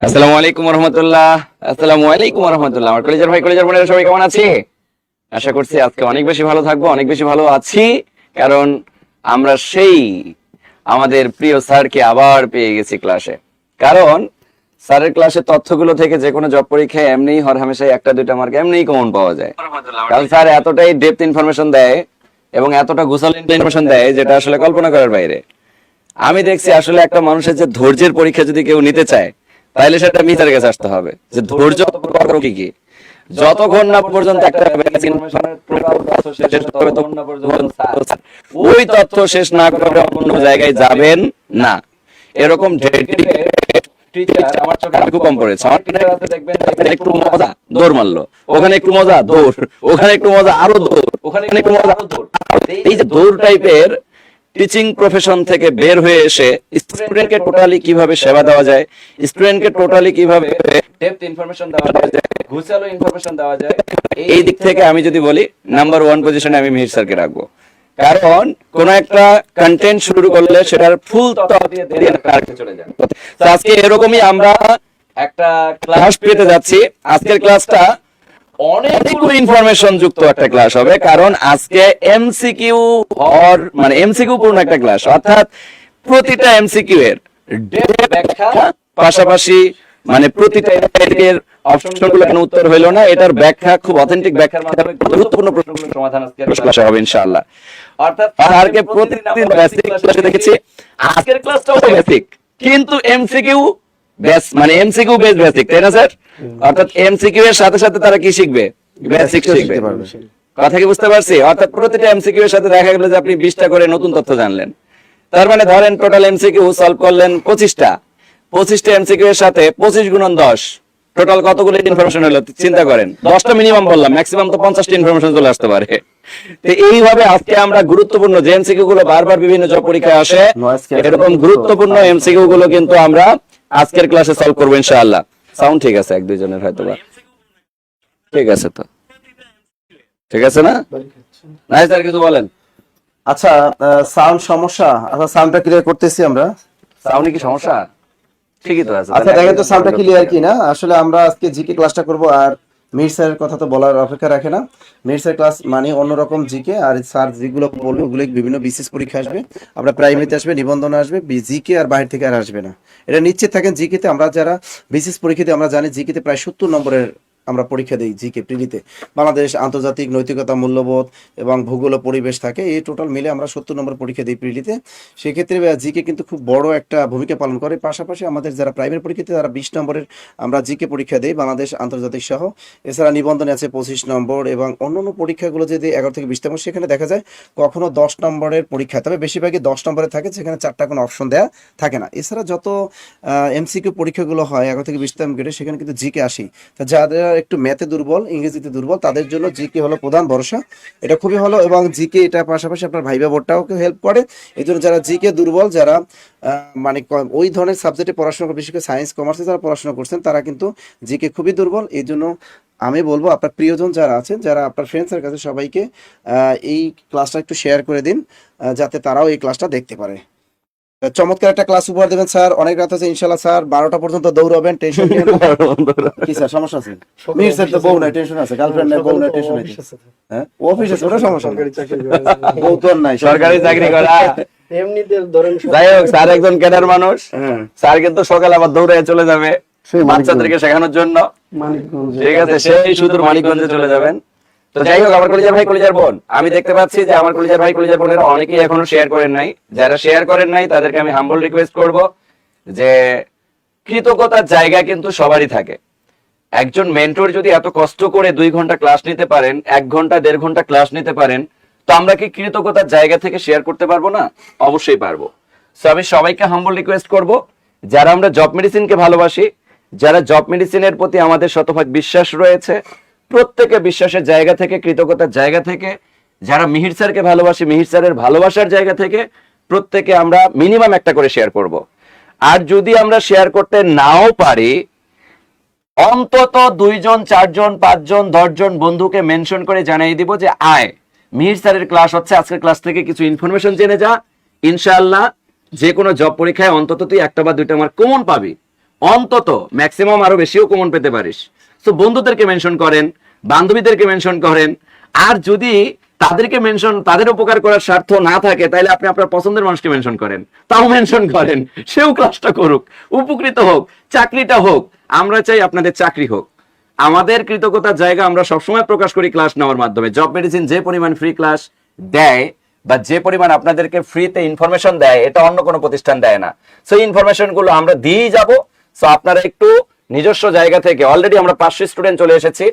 আসসালামু আলাইকুম রহমতুল্লাহ। আসসালামু আলাইকুম রহমতুল্লাহ। আমার কলেজের ভাই কলেজের বোনেরা সবাই কেমন আছে? আশা করছি আজকে অনেক বেশি ভালো থাকবো, অনেক বেশি ভালো আছি, কারণ আমরা সেই আমাদের প্রিয় স্যারকে আবার পেয়ে গেছি ক্লাসে। কারণ স্যারের ক্লাসের তথ্যগুলো থেকে যে কোনো জব পরীক্ষায় এমনিই হরহামেশাই একটা দুইটা মার্ক এমনিই কমন পাওয়া যায়। কারণ স্যার এতটাই ডেপথ ইনফরমেশন দেয় এবং এতটা গোছালো ইনফরমেশন দেয় যেটা আসলে কল্পনা করার বাইরে। আমি দেখছি আসলে একটা মানুষের যে ধৈর্যের পরীক্ষা যদি কেউ নিতে চায় তাহলে সেটা মিতার কাছে আসতে হবে, যে ধৈর্য কি কি যতক্ষণ না পর্যন্ত একটা ওই তথ্য শেষ না করে অন্য জায়গায় যাবেন না। এরকম আমার চোখে খুব কম পড়েছে। আমার দেখবেন একটু মজা দৌড় মারলো, ওখানে একটু মজা দৌড়, ওখানে একটু মজা আরো দৌড়, ওখানে একটু মজা আরো দৌড়। এই যে দৌড় টাইপের টিচিং প্রফেশন থেকে বের হয়ে এসে স্টুডেন্টকে টোটালি কিভাবে সেবা দেওয়া যায়, স্টুডেন্টকে টোটালি কিভাবে ডেপথ ইনফরমেশন দেওয়া যায়, গোছালো ইনফরমেশন দেওয়া যায়, এই দিক থেকে আমি যদি বলি নাম্বার 1 পজিশনে আমি মিহির স্যারকে রাখবো। কারণ কোন একটা কন্টেন্ট শুরু করলে সেটার ফুল তথ্য দিয়ে চলে যায়। তো আজকে এরকমই আমরা একটা ক্লাস পেতে যাচ্ছি। আজকের ক্লাসটা অনেকগুলো ইনফরমেশন যুক্ত একটা ক্লাস হবে, কারণ আজকে এমসিকিউ মানে এমসিকিউ পূর্ণ একটা ক্লাস, অর্থাৎ প্রতিটা এমসিকিউ এর ডেপথ ব্যাখ্যা, পাশাপাশি মানে প্রতিটা এর অপশনগুলো কেন উত্তর হইলো না এটার ব্যাখ্যা, খুব অথেন্টিক ব্যাখ্যার মাধ্যমে গুরুত্বপূর্ণ প্রশ্নগুলোর সমাধান আজকে ক্লাসে হবে ইনশাআল্লাহ। অর্থাৎ স্যারকে প্রতিদিন আমরা বেসিক ক্লাসে দেখেছি, আজকের ক্লাসটাও বেসিক, কিন্তু এমসিকিউ বেস মানে এমসিকিউ বেস বেসিক, তাই না স্যার? অর্থাৎ এমসিকিউ এর সাথে সাথে তারা কি শিখবে? বেসিক শিখবে। কথা কি বুঝতে পারছি? অর্থাৎ প্রতিটা এমসিকিউ এর সাথে দেখা গেল যে আপনি 20টা করে নতুন তথ্য জানলেন। তার মানে ধরেন টোটাল এমসিকিউ সলভ করলেন 25টা, 25টা এমসিকিউ এর সাথে 25 গুণন 10, টোটাল কতগুলো ইনফরমেশন হলো চিন্তা করেন। 10টা মিনিমাম বললাম, ম্যাক্সিমাম তো 50টা ইনফরমেশন চলে আসতে পারে। তো এইভাবে আজকে আমরা গুরুত্বপূর্ণ যে এমসিকিউ গুলো বারবার বিভিন্ন জব পরীক্ষায় আসে, এরকম গুরুত্বপূর্ণ এমসিকিউ গুলো কিন্তু আমরা আজকের ক্লাসে সলভ করবো ইনশাআল্লাহ। সাউন্ড ঠিক আছে এক দুইজনের হয়তো বা ঠিক আছে? তো ঠিক আছে না? নাই স্যার কিছু বলেন। আচ্ছা, সাউন্ড সমস্যা? আচ্ছা, সাউন্ডটা ক্লিয়ার করতেছি আমরা। সাউন্ডে কি সমস্যা? ঠিকই তো আছে। আচ্ছা দেখেন তো সাউন্ডটা ক্লিয়ার কিনা। আসলে আমরা আজকে জিকে ক্লাসটা করব, আর মির স্যারের কথা তো বলার অপেক্ষা রাখে না। মির স্যার ক্লাস মানে অন্যরকম জিকে, আর স্যার যেগুলো বলবে ওগুলো বিভিন্ন বিসিএস পরীক্ষা আসবে, আমরা প্রাইমারিতে আসবে, নিবন্ধন আসবে, জিকে আর বাইরে থেকে আর আসবে না, এটা নিশ্চিত থাকেন। জিকেতে আমরা যারা বিসিএস পরীক্ষাতে আমরা জানি জিকেতে প্রায় 70 নম্বরের আমরা পরীক্ষা দিই জিকে প্রিলিতে। বাংলাদেশ, আন্তর্জাতিক, নৈতিকতা, মূল্যবোধ এবং ভূগোল ও পরিবেশ থাকে, এই টোটাল মিলে আমরা 70 নম্বর পরীক্ষা দিই প্রিলিতে। সেক্ষেত্রে জিকে কিন্তু খুব বড় একটা ভূমিকা পালন করে। পাশাপাশি আমাদের যারা প্রাইমারি পরীক্ষাতে তারা 20 নম্বরের আমরা জিকে পরীক্ষা দিই, বাংলাদেশ, আন্তর্জাতিক সহ। এছাড়া নিবন্ধনে আছে 25 নম্বর, এবং অন্যান্য পরীক্ষাগুলো যদি 11 থেকে 20 নম্বর, সেখানে দেখা যায় কখনো 10 নম্বরের পরীক্ষা, তবে বেশিরভাগই 10 নম্বরে থাকে, সেখানে 4টা কোনো অপশন দেওয়া থাকে না। এছাড়া যত এমসিকিউ পরীক্ষাগুলো হয় 11 থেকে 20 নম্বরে, সেখানে কিন্তু জিকে আসি। তা যারা একটু ম্যাথে দুর্বল, ইংরেজিতে দুর্বল, তাদের জন্য জিকে হলো প্রধান ভরসা। এটা খুবই ভালো, এবং জিকে এটা পাশাপাশি আপনার ভাইবা বোর্ডটাও হেল্প করে। এই জন্য যারা জিকে দুর্বল, যারা মানে ওই ধরনের সাবজেক্টে পড়াশোনা করে, বিশেষ করে সায়েন্স কমার্সে যারা পড়াশোনা করছেন, তারা কিন্তু জিকে খুবই দুর্বল। এই জন্য আমি বলবো আপনার প্রিয়জন যারা আছেন, যারা আপনার ফ্রেন্ডসের কাছে, সবাইকে এই ক্লাসটা একটু শেয়ার করে দিন, যাতে তারাও এই ক্লাসটা দেখতে পারে। চমৎকার একটা ক্লাস উপহার দেবেন স্যার। অনেক রাত আছে ইনশাআল্লাহ স্যার, 12টা পর্যন্ত দৌড়াবেন, টেনশন কি স্যার? সমস্যা আছে? মির স্যার তো বউ নাই, টেনশন আছে, গার্লফ্রেন্ড নাই, বউ নাই, টেনশন আছে। হ্যাঁ, অফিস আছে, ওটা সমস্যা নেই, বউ তো নাই, সরকারি চাকরি করা এমনিতে ধরেন। যাই হোক, স্যার একজন ক্যাডার মানুষ। স্যার কিন্তু সকালে আবার দৌড়ে চলে যাবে বাচ্চাদেরকে শেখানোর জন্য। ঠিক আছে, সেই সুদূর মানিকগঞ্জে চলে যাবেন। তো যাই হোক, আমার কলিজার ভাই কলিজার বোন, আমি দেখতে পাচ্ছি যে আমার কলিজার ভাই কলিজার বোনেরা অনেকেই এখনো শেয়ার করেন নাই। যারা শেয়ার করেন নাই তাদেরকে আমি হাম্বল রিকোয়েস্ট করব যে কৃতজ্ঞতার জায়গা কিন্তু সবারই থাকে। একজন মেন্টর যদি এত কষ্ট করে 2 ঘন্টা ক্লাস নিতে পারেন, 1 ঘন্টা 1.5 ঘন্টা ক্লাস নিতে পারেন, তো আমরা কি কৃতজ্ঞতার জায়গা থেকে শেয়ার করতে পারবো না? অবশ্যই পারবো। সো আমি সবাইকে হাম্বল রিকোয়েস্ট করব, যারা আমরা জব মেডিসিনকে ভালোবাসি, যারা জব মেডিসিনের প্রতি আমাদের শতভাগ বিশ্বাস রয়েছে, প্রত্যেকে বিশ্বাসের জায়গা থেকে, কৃতজ্ঞতার জায়গা থেকে, যারা মিহির স্যারকে ভালোবাসি, মিহির স্যারের ভালোবাসার জায়গা থেকে, প্রত্যেকে আমরা মিনিমাম একটা করে শেয়ার করব। আর যদি আমরা শেয়ার করতে নাও পারি, অন্তত 2 জন 4 জন 5 জন 10 জন বন্ধুকে মেনশন করে জানিয়ে দিব যে আয়, মিহির স্যারের ক্লাস হচ্ছে, আজকের ক্লাস থেকে কিছু ইনফরমেশন জেনে যা, ইনশাআল্লাহ যে কোনো জব পরীক্ষায় অন্তত তুই একটা বা দুইটা মার্ক কমন পাবি, অন্তত ম্যাক্সিমাম আরো বেশিও কমন পেতে পারিস। তো বন্ধুদেরকে মেনশন করেন, বান্ধবীদেরকে মেনশন করেন, আর যদি তাদেরকে মেনশন, তাদের উপকার করার স্বার্থ না থাকে, তাহলে আপনি আপনার পছন্দের মানুষকে মেনশন করেন, তাও মেনশন করেন, সেও ক্লাসটা করুক, উপকৃত হোক, চাকরিটা হোক। আমরা চাই আপনাদের চাকরি হোক। আমাদের কৃতজ্ঞতার জায়গা আমরা সবসময় প্রকাশ করি ক্লাস নেওয়ার মাধ্যমে। জব মেডিসিন যে পরিমাণ ফ্রি ক্লাস দেয় বা যে পরিমাণ আপনাদেরকে ফ্রিতে ইনফরমেশন দেয়, এটা অন্য কোনো প্রতিষ্ঠান দেয় না। সেই ইনফরমেশন গুলো আমরা দিয়েই যাব। সো আপনারা একটু নিজস্ব জায়গা থেকে, অলরেডি আমরা 500 স্টুডেন্ট চলে এসেছি।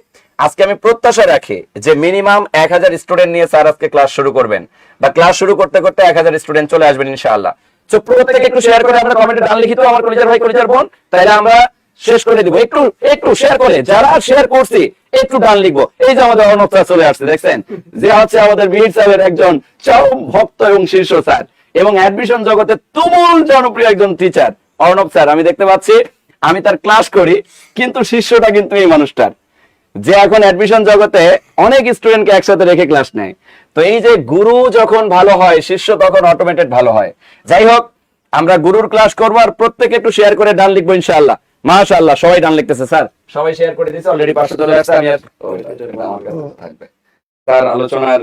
আজকে আমি প্রত্যাশা রাখি যে মিনিমাম 1000 স্টুডেন্ট নিয়ে স্যার আজকে ক্লাস শুরু করবেন, বা ক্লাস শুরু করতে করতে 1000 স্টুডেন্ট চলে আসবেন ইনশাআল্লাহ। তো প্রত্যেকে একটু শেয়ার করে আমরা কমেন্টে ডান লিখিত আমার কলিজার ভাই কলিজার বোন, তাহলে আমরা শেষ করে দিব। একটু একটু শেয়ার করে, যারা শেয়ার করছি একটু ডান লিখবো। এই যে আমাদের অর্ণব স্যার চলে আসছে, দেখছেন, যে হচ্ছে আমাদের মিহির স্যারের একজন চরম ভক্ত এবং শীর্ষ স্যার, এবং অ্যাডমিশন জগতে তুমুল জনপ্রিয় একজন টিচার অর্ণব স্যার। আমি দেখতে পাচ্ছি, আমি তার ক্লাস করি, কিন্তু শিষ্যটা কিন্তু এই মানুষটার, যে এখন অ্যাডমিশন জগতে অনেক স্টুডেন্টকে একসাথে রেখে ক্লাস নেয়। তো এই যে গুরু যখন ভালো হয়, শিষ্য তখন অটোমেটেড ভালো হয়। যাই হোক, আমরা গুরুর ক্লাস করবো, আর প্রত্যেকে একটু শেয়ার করে ডান লিখবো ইনশাআল্লাহ। মাশাআল্লাহ, সবাই ডান লিখতেছে স্যার, সবাই শেয়ার করে দিয়েছে অলরেডি। 500 চলে আসছে। আমি আর আমার কাছে থাকবে তার আলোচনার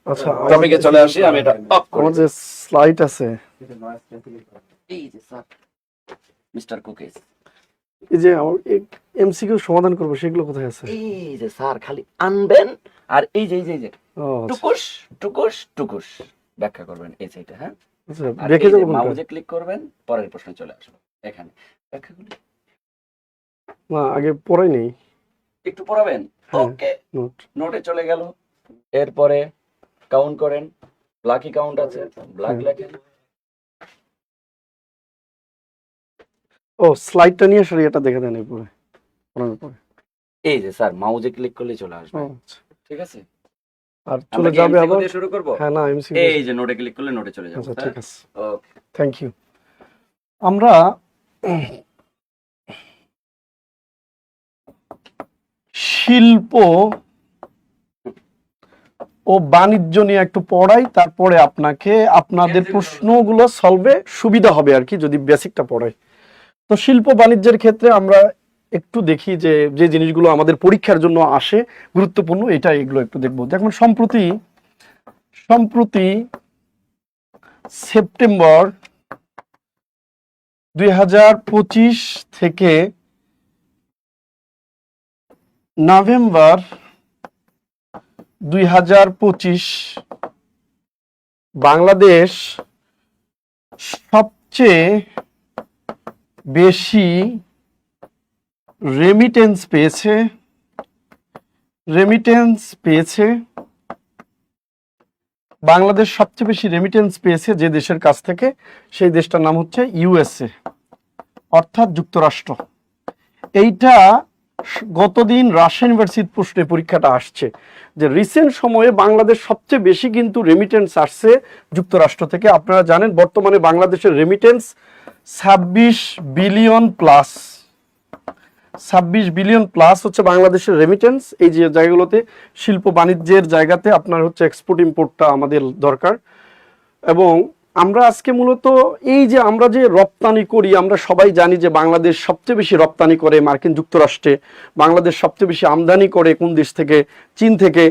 আচ্ছা, টপিকে চলে আসি। আমি এটা অফ করি। আমার যে স্লাইড আছে, এই যে স্যার মিস্টার কুকিজ, এই যে আমার এমসিকিউ সমাধান করবো, সেগুলো কোথায় আছে? এই যে স্যার খালি আনবেন, আর এই যে এই যে ও আচ্ছা, টুকুস টুকুস টুকুস ব্যাখ্যা করবেন এই সেইটা। হ্যাঁ, আচ্ছা, আর রেখে এই যে যাবো কোনটা? মাউজে ক্লিক করবেন, পরের প্রশ্নে চলে আসবে। এখানে ব্যাখ্যাগুলি না, আগে পড়াই নেই। একটু পড়াবেন। হ্যাঁ, ওকে, নোট। নোটে চলে গেল। এরপরে কাউন্ট করেন, ব্ল্যাকই কাউন্ট আছে, ব্ল্যাক হ্যাঁ। লেখেন। ও, স্লাইডটা নিয়ে আসলে এটা দেখে দেন এরপরে, পড়ানোর পরে। এই যে স্যার মাউজে ক্লিক করলে চলে ও আসবে। আচ্ছা। ঠিক আছে, আর আমরা চলে কি যাবে MCQ আবার? দিয়ে শুরু করব? হ্যাঁ, না, এমসিকিউ। এই যে নোটে ক্লিক করলে নোটে চলে যাবে। আচ্ছা, ঠিক আছে, ওকে, থ্যাংক ইউ। আমরা শিল্প ও বাণিজ্য নিয়ে একটু পড়াই, তারপরে আপনাকে আপনাদের প্রশ্নগুলো সলভে সুবিধা হবে আর কি, যদি বেসিকটা পড়াই। তো শিল্প বাণিজ্যের ক্ষেত্রে আমরা একটু দেখি যে যে জিনিসগুলো আমাদের পরীক্ষার জন্য আসে গুরুত্বপূর্ণ, এটা এগুলো একটু দেখবো। দেখুন, সম্প্রতি সেপ্টেম্বর 2025 থেকে নভেম্বর 2025 বাংলাদেশ সবচেয়ে বেশি রেমিটেন্স পেয়েছে। বাংলাদেশ সবচেয়ে বেশি রেমিটেন্স পেয়েছে যে দেশের কাছ থেকে, সেই দেশটার নাম হচ্ছে ইউএসএ, অর্থাৎ যুক্তরাষ্ট্র। এইটা গতদিন রাজশাহী ইউনিভার্সিটির প্রশ্নে পরীক্ষাটা আসছে যে রিসেন্ট সময়ে বাংলাদেশ সবচেয়ে বেশি কিন্তু রেমিটেন্স আসছে যুক্তরাষ্ট্র থেকে। আপনারা জানেন বর্তমানে বাংলাদেশের remittance 26 billion plus. 26 billion plus হচ্ছে বাংলাদেশের রেমিটেন্স। এই যে জায়গাগুলোতে শিল্প বাণিজ্যের জায়গাতে আপনার হচ্ছে এক্সপোর্ট ইম্পোর্টটা আমাদের দরকার। এবং আমরা আজকে মূলত এই যে আমরা যে রপ্তানি করি, আমরা সবাই জানি যে বাংলাদেশ সবচেয়ে বেশি রপ্তানি করে মার্কিন যুক্তরাষ্ট্রে, বাংলাদেশ সবচেয়ে বেশি আমদানি করে কোন দেশ থেকে? চীন থেকে।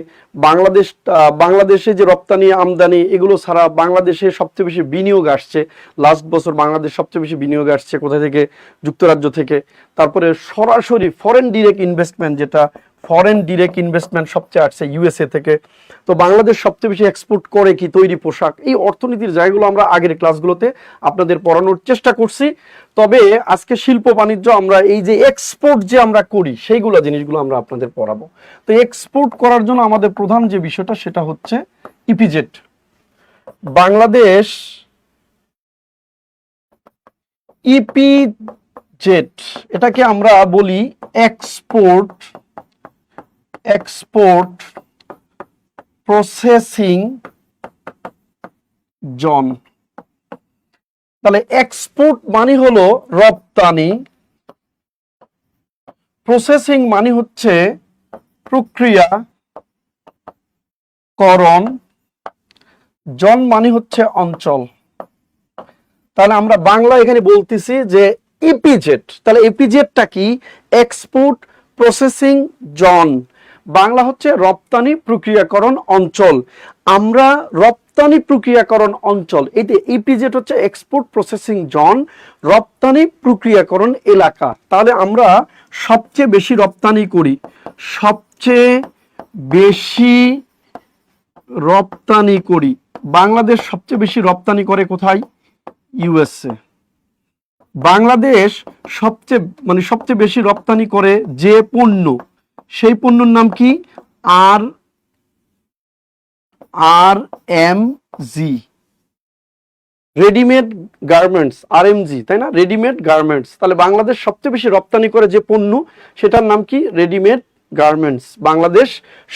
বাংলাদেশে যে রপ্তানি আমদানি এগুলো ছাড়া বাংলাদেশে সবচেয়ে বেশি বিনিয়োগ আসছে। লাস্ট বছর বাংলাদেশ সবচেয়ে বেশি বিনিয়োগ আসছে কোথা থেকে? যুক্তরাজ্য থেকে। তারপরে সরাসরি ফরেন ডিরেক্ট ইনভেস্টমেন্ট সবচেয়ে আসছে ইউএসএ থেকে। তো বাংলাদেশ সবচেয়ে বেশি এক্সপোর্ট করে কি? তৈরি পোশাক। এই অর্থনীতির জায়গাগুলো আমরা আগের ক্লাসগুলোতে আপনাদের পড়ানোর চেষ্টা করছি। তবে আজকে শিল্প বাণিজ্য আমরা এই যে এক্সপোর্ট যে আমরা করি সেইগুলো জিনিসগুলো আমরা আপনাদের পড়াবো। তো এক্সপোর্ট করার জন্য আমাদের প্রধান যে বিষয়টা সেটা হচ্ছে ইপিজেড। বাংলাদেশ ইপিজেড, এটাকে আমরা বলি এক্সপোর্ট প্রসেসিং জোন। তাহলে এক্সপোর্ট মানে হলো রপ্তানি, প্রসেসিং মানে হচ্ছে প্রক্রিয়াকরণ, জোন মানে হচ্ছে অঞ্চল। তাহলে আমরা বাংলা এখানে বলতেছি যে ইপিজেড। তাহলে ইপিজেডটা কি? Export processing zone. বাংলা হচ্ছে রপ্তানি প্রক্রিয়াকরণ অঞ্চল। আমরা রপ্তানি প্রক্রিয়াকরণ অঞ্চল, এটি ইপিজেড হচ্ছে এক্সপোর্ট প্রসেসিং জোন, রপ্তানি প্রক্রিয়াকরণ এলাকা। তাহলে আমরা সবচেয়ে বেশি রপ্তানি করি, সবচেয়ে বেশি রপ্তানি করি, বাংলাদেশ সবচেয়ে বেশি রপ্তানি করে কোথায়? ইউএসএ। বাংলাদেশ সবচেয়ে বেশি রপ্তানি করে যে পণ্য, সেই পণ্যর নাম কি? RMG, readymade garments. RMG, তাই না? Readymade garments. তাহলে বাংলাদেশ সবচেয়ে বেশি রপ্তানি করে যে পণ্য, সেটার নাম কি? Readymade garments. বাংলাদেশ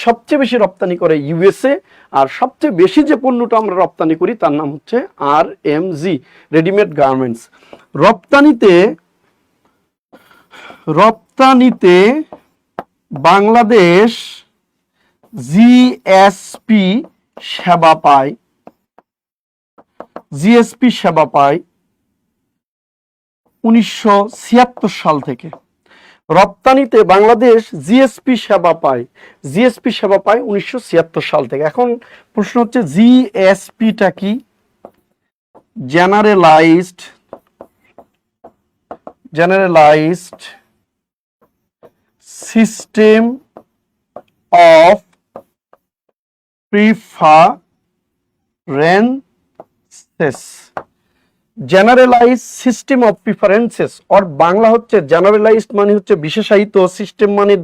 সবচেয়ে বেশি রপ্তানি করে ইউএসএ, আর সবচেয়ে বেশি যে পণ্যটা আমরা রপ্তানি করি তার নাম হচ্ছে RMG, রেডিমেড গার্মেন্টস। রপ্তানিতে বাংলাদেশ জিএসপি সেবা পায়, জিএসপি সেবা পায় 1976 সাল থেকে। রপ্তানিতে বাংলাদেশ জিএসপি সেবা পায়, জিএসপি সেবা পায় 1976 সাল থেকে। এখন প্রশ্ন হচ্ছে জিএসপিটা কি? Generalized system of preferences. Generalise system of preferences, আর বাংলা হচ্ছে জেনারেলাইজড মানে হচ্ছে বিশেষায়িত, সিস্টেম মানে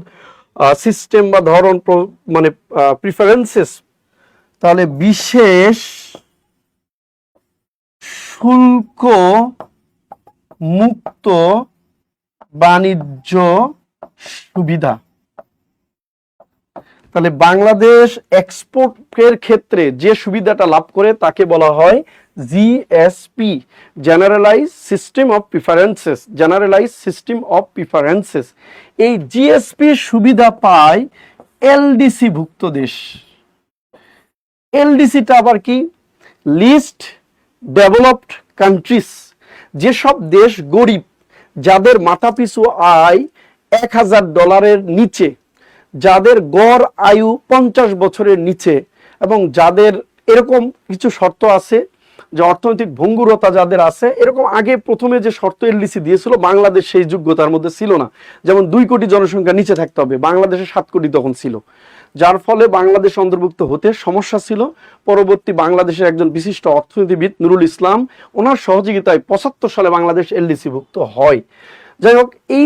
সিস্টেম বা ধরন, মানে প্রিফারেন্সেস। তাহলে বিশেষ শুল্ক মুক্ত বাণিজ্য সুবিধা। তাহলে বাংলাদেশ এক্সপোর্টের ক্ষেত্রে যে সুবিধাটা লাভ করে তাকে বলা হয় GSP, generalise system of preferences, generalise system of preferences. এই জিএসপি সুবিধা পায় এলডিসি ভুক্ত দেশ। এলডিসিটা আবার কি? Least developed countries. যেসব দেশ গরিব, যাদের মাথাপিছু আয় $1000 নিচে, যাদের গড় আয়ু 50 বছরের নিচে, এবং যাদের এরকম কিছু শর্ত আছে যে অর্থনৈতিক ভঙ্গুরতা যাদের আছে, এরকম আগে প্রথমে যে শর্ত এলডিসি দিয়েছিল, বাংলাদেশ সেই যোগ্যতার মধ্যে ছিল না। যেমন 2 কোটি জনসংখ্যা নিচে থাকতে হবে, বাংলাদেশে 7 কোটি তখন ছিল, যার ফলে বাংলাদেশ অন্তর্ভুক্ত হতে সমস্যা ছিল। পরবর্তী বাংলাদেশের একজন বিশিষ্ট অর্থনীতিবিদ নুরুল ইসলাম, ওনার সহযোগিতায় 75 সালে বাংলাদেশ এলডিসি ভুক্ত হয়। যাই হোক, এই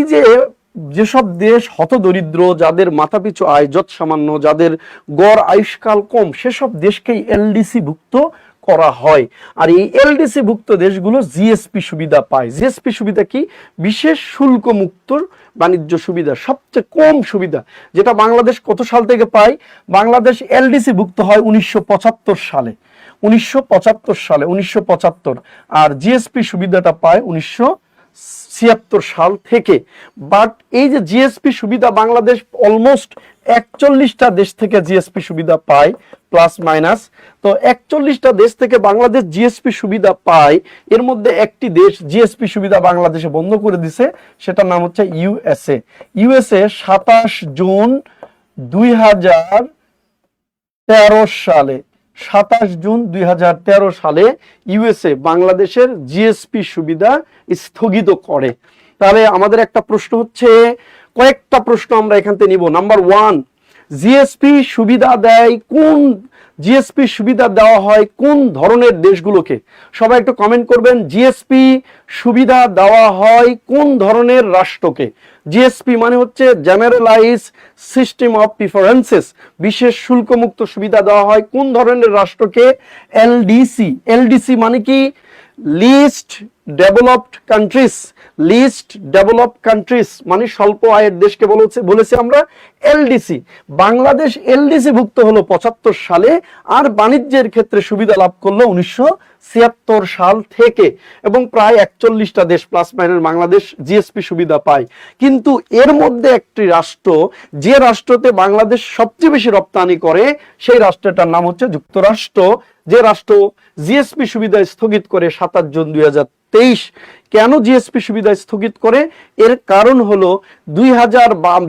যেসব দেশ হতদরিদ্র, যাদের মাথাপিছু আয় যৎ সামান্য, যাদের গড় আয়ুষ্কাল কম, সেসব দেশকেই এলডিসি ভুক্ত করা হয়। আর এই এলডিসি ভুক্ত দেশগুলো জিএসপি সুবিধা পায়। জিএসপি সুবিধা কি? বিশেষ শুল্ক মুক্ত বাণিজ্য সুবিধা, সবচেয়ে কম সুবিধা, যেটা বাংলাদেশ কত সাল থেকে পায়? বাংলাদেশ এলডিসি ভুক্ত হয় 1975 সালে, 1975, আর জিএসপি সুবিধাটা পায় 1976 সাল থেকে। বাট এই যে জিএসপি সুবিধা, বাংলাদেশ অলমোস্ট 41টা দেশ থেকে জিএসপি সুবিধা পায়, প্লাস মাইনাস। তো 41টা দেশ থেকে বাংলাদেশ জিএসপি সুবিধা পায়, এর মধ্যে একটি দেশ জিএসপি সুবিধা বাংলাদেশে বন্ধ করে দিছে, সেটার নাম হচ্ছে ইউএসএ। ইউএসএ 27 জুন 2013 সালে, 27 জুন 2013 সালে ইউএসএ বাংলাদেশের জিএসপি সুবিধা স্থগিত করে। তাহলে আমাদের একটা প্রশ্ন হচ্ছে, কয়েকটা প্রশ্ন আমরা এখান থেকে নিব। নাম্বার 1, জিএসপি সুবিধা দেয় কোন, জিএসপি সুবিধা দেওয়া হয় কোন ধরনের দেশগুলোকে? সবাই একটু কমেন্ট করবেন, জিএসপি সুবিধা দেওয়া হয় কোন ধরনের রাষ্ট্রকে? জিএসপি মানে হচ্ছে জেনারেলাইজ সিস্টেম অফ প্রিফারেন্সেস, বিশেষ শুল্কমুক্ত সুবিধা দেওয়া হয় কোন ধরনের রাষ্ট্রকে? এলডিসি। এলডিসি মানে কি? Least developed countries. Least developed countries মানে স্বল্প আয়ের দেশকে বলেছি আমরা এলডিসি। বাংলাদেশ এলডিসি ভুক্ত হলো 75 সালে, আর বাণিজ্যের ক্ষেত্রে সুবিধা লাভ করলো 1976 সাল থেকে, এবং প্রায় 41টা দেশ প্লাস মাইনাস বাংলাদেশ জিএসপি সুবিধা পায়। কিন্তু এর মধ্যে একটি রাষ্ট্র, যে রাষ্ট্রতে বাংলাদেশ সবচেয়ে বেশি রপ্তানি করে, সেই রাষ্ট্রটার নাম হচ্ছে যুক্তরাষ্ট্র, যে রাষ্ট্র জিএসপি সুবিধা স্থগিত করে 27 জুন 2023 কেন জিএসপি সুবিধা স্থগিত করে? এর কারণ হলো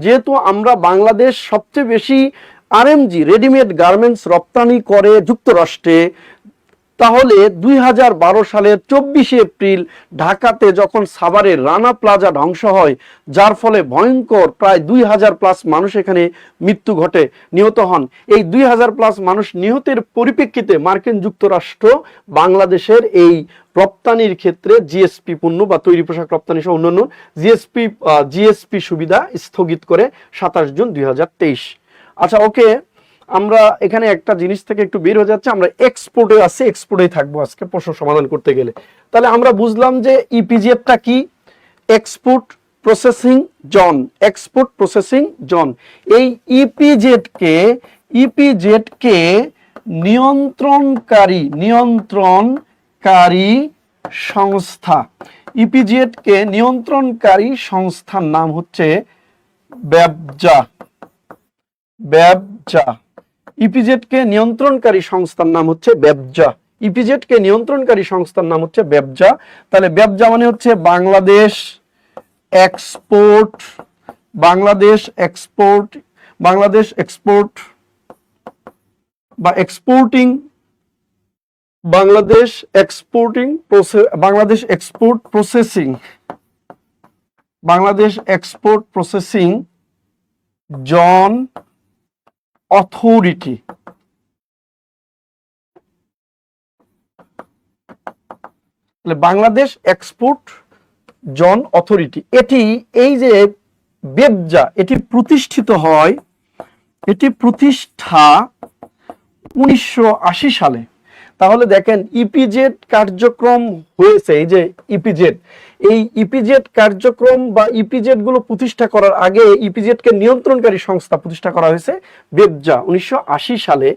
যেহেতু আমরা বাংলাদেশ সবচেয়ে বেশি আরএমজি রেডিমেড গার্মেন্টস রপ্তানি করে যুক্তরাষ্ট্রে, তাহলে 2012 সালের 24 এপ্রিল ঢাকাতে যখন সাভারের রানা প্লাজা ধ্বংস হয়, যার ফলে ভয়ঙ্কর প্রায় 2000+ মানুষ এখানে মৃত্যু ঘটে, নিহত হন। এই 2000+ মানুষ নিহতের পরিপ্রেক্ষিতে মার্কিন যুক্তরাষ্ট্র বাংলাদেশের এই রপ্তানির ক্ষেত্রে জিএসপি পণ্য বা তৈরি পোশাক রপ্তানি সহ অন্যান্য জিএসপি সুবিধা স্থগিত করে 27 জুন 2023। আচ্ছা, ওকে, আমরা এখানে একটা জিনিস থেকে একটু বের হয়ে যাচ্ছে, আমরা এক্সপোর্টে আছি, এক্সপোর্টেই থাকবো আজকে প্রশ্ন সমাধান করতে গেলে। তাহলে আমরা বুঝলাম যে ইপিজেডটা কি, export processing zone, export processing zone. এই ইপিজেডকে নিয়ন্ত্রণকারী সংস্থা, ইপিজেডকে নিয়ন্ত্রণকারী সংস্থার নাম হচ্ছে ব্যবজা। ইপিজেডকে নিয়ন্ত্রণকারী সংস্থার নাম হচ্ছে ব্যবজা। ইপিজেডকে নিয়ন্ত্রণকারী সংস্থার নাম হচ্ছে ব্যবজা। তাহলে ব্যবজা মানে হচ্ছে বাংলাদেশ এক্সপোর্ট বা exporting Bangladesh export processing zone authority. Bangladesh export zone authority, এই যে ব্যবজা, এটি প্রতিষ্ঠা 1980 সালে। তাহলে দেখেন ইপিজেড কার্যক্রম হয়েছে, এই যে ইপিজেড কার্যক্রম বা ইপিজেড গুলো প্রতিষ্ঠা করার আগে ইপিজেডকে নিয়ন্ত্রণকারী সংস্থা প্রতিষ্ঠা করা হয়েছে ব্যবজা 1980 সালে।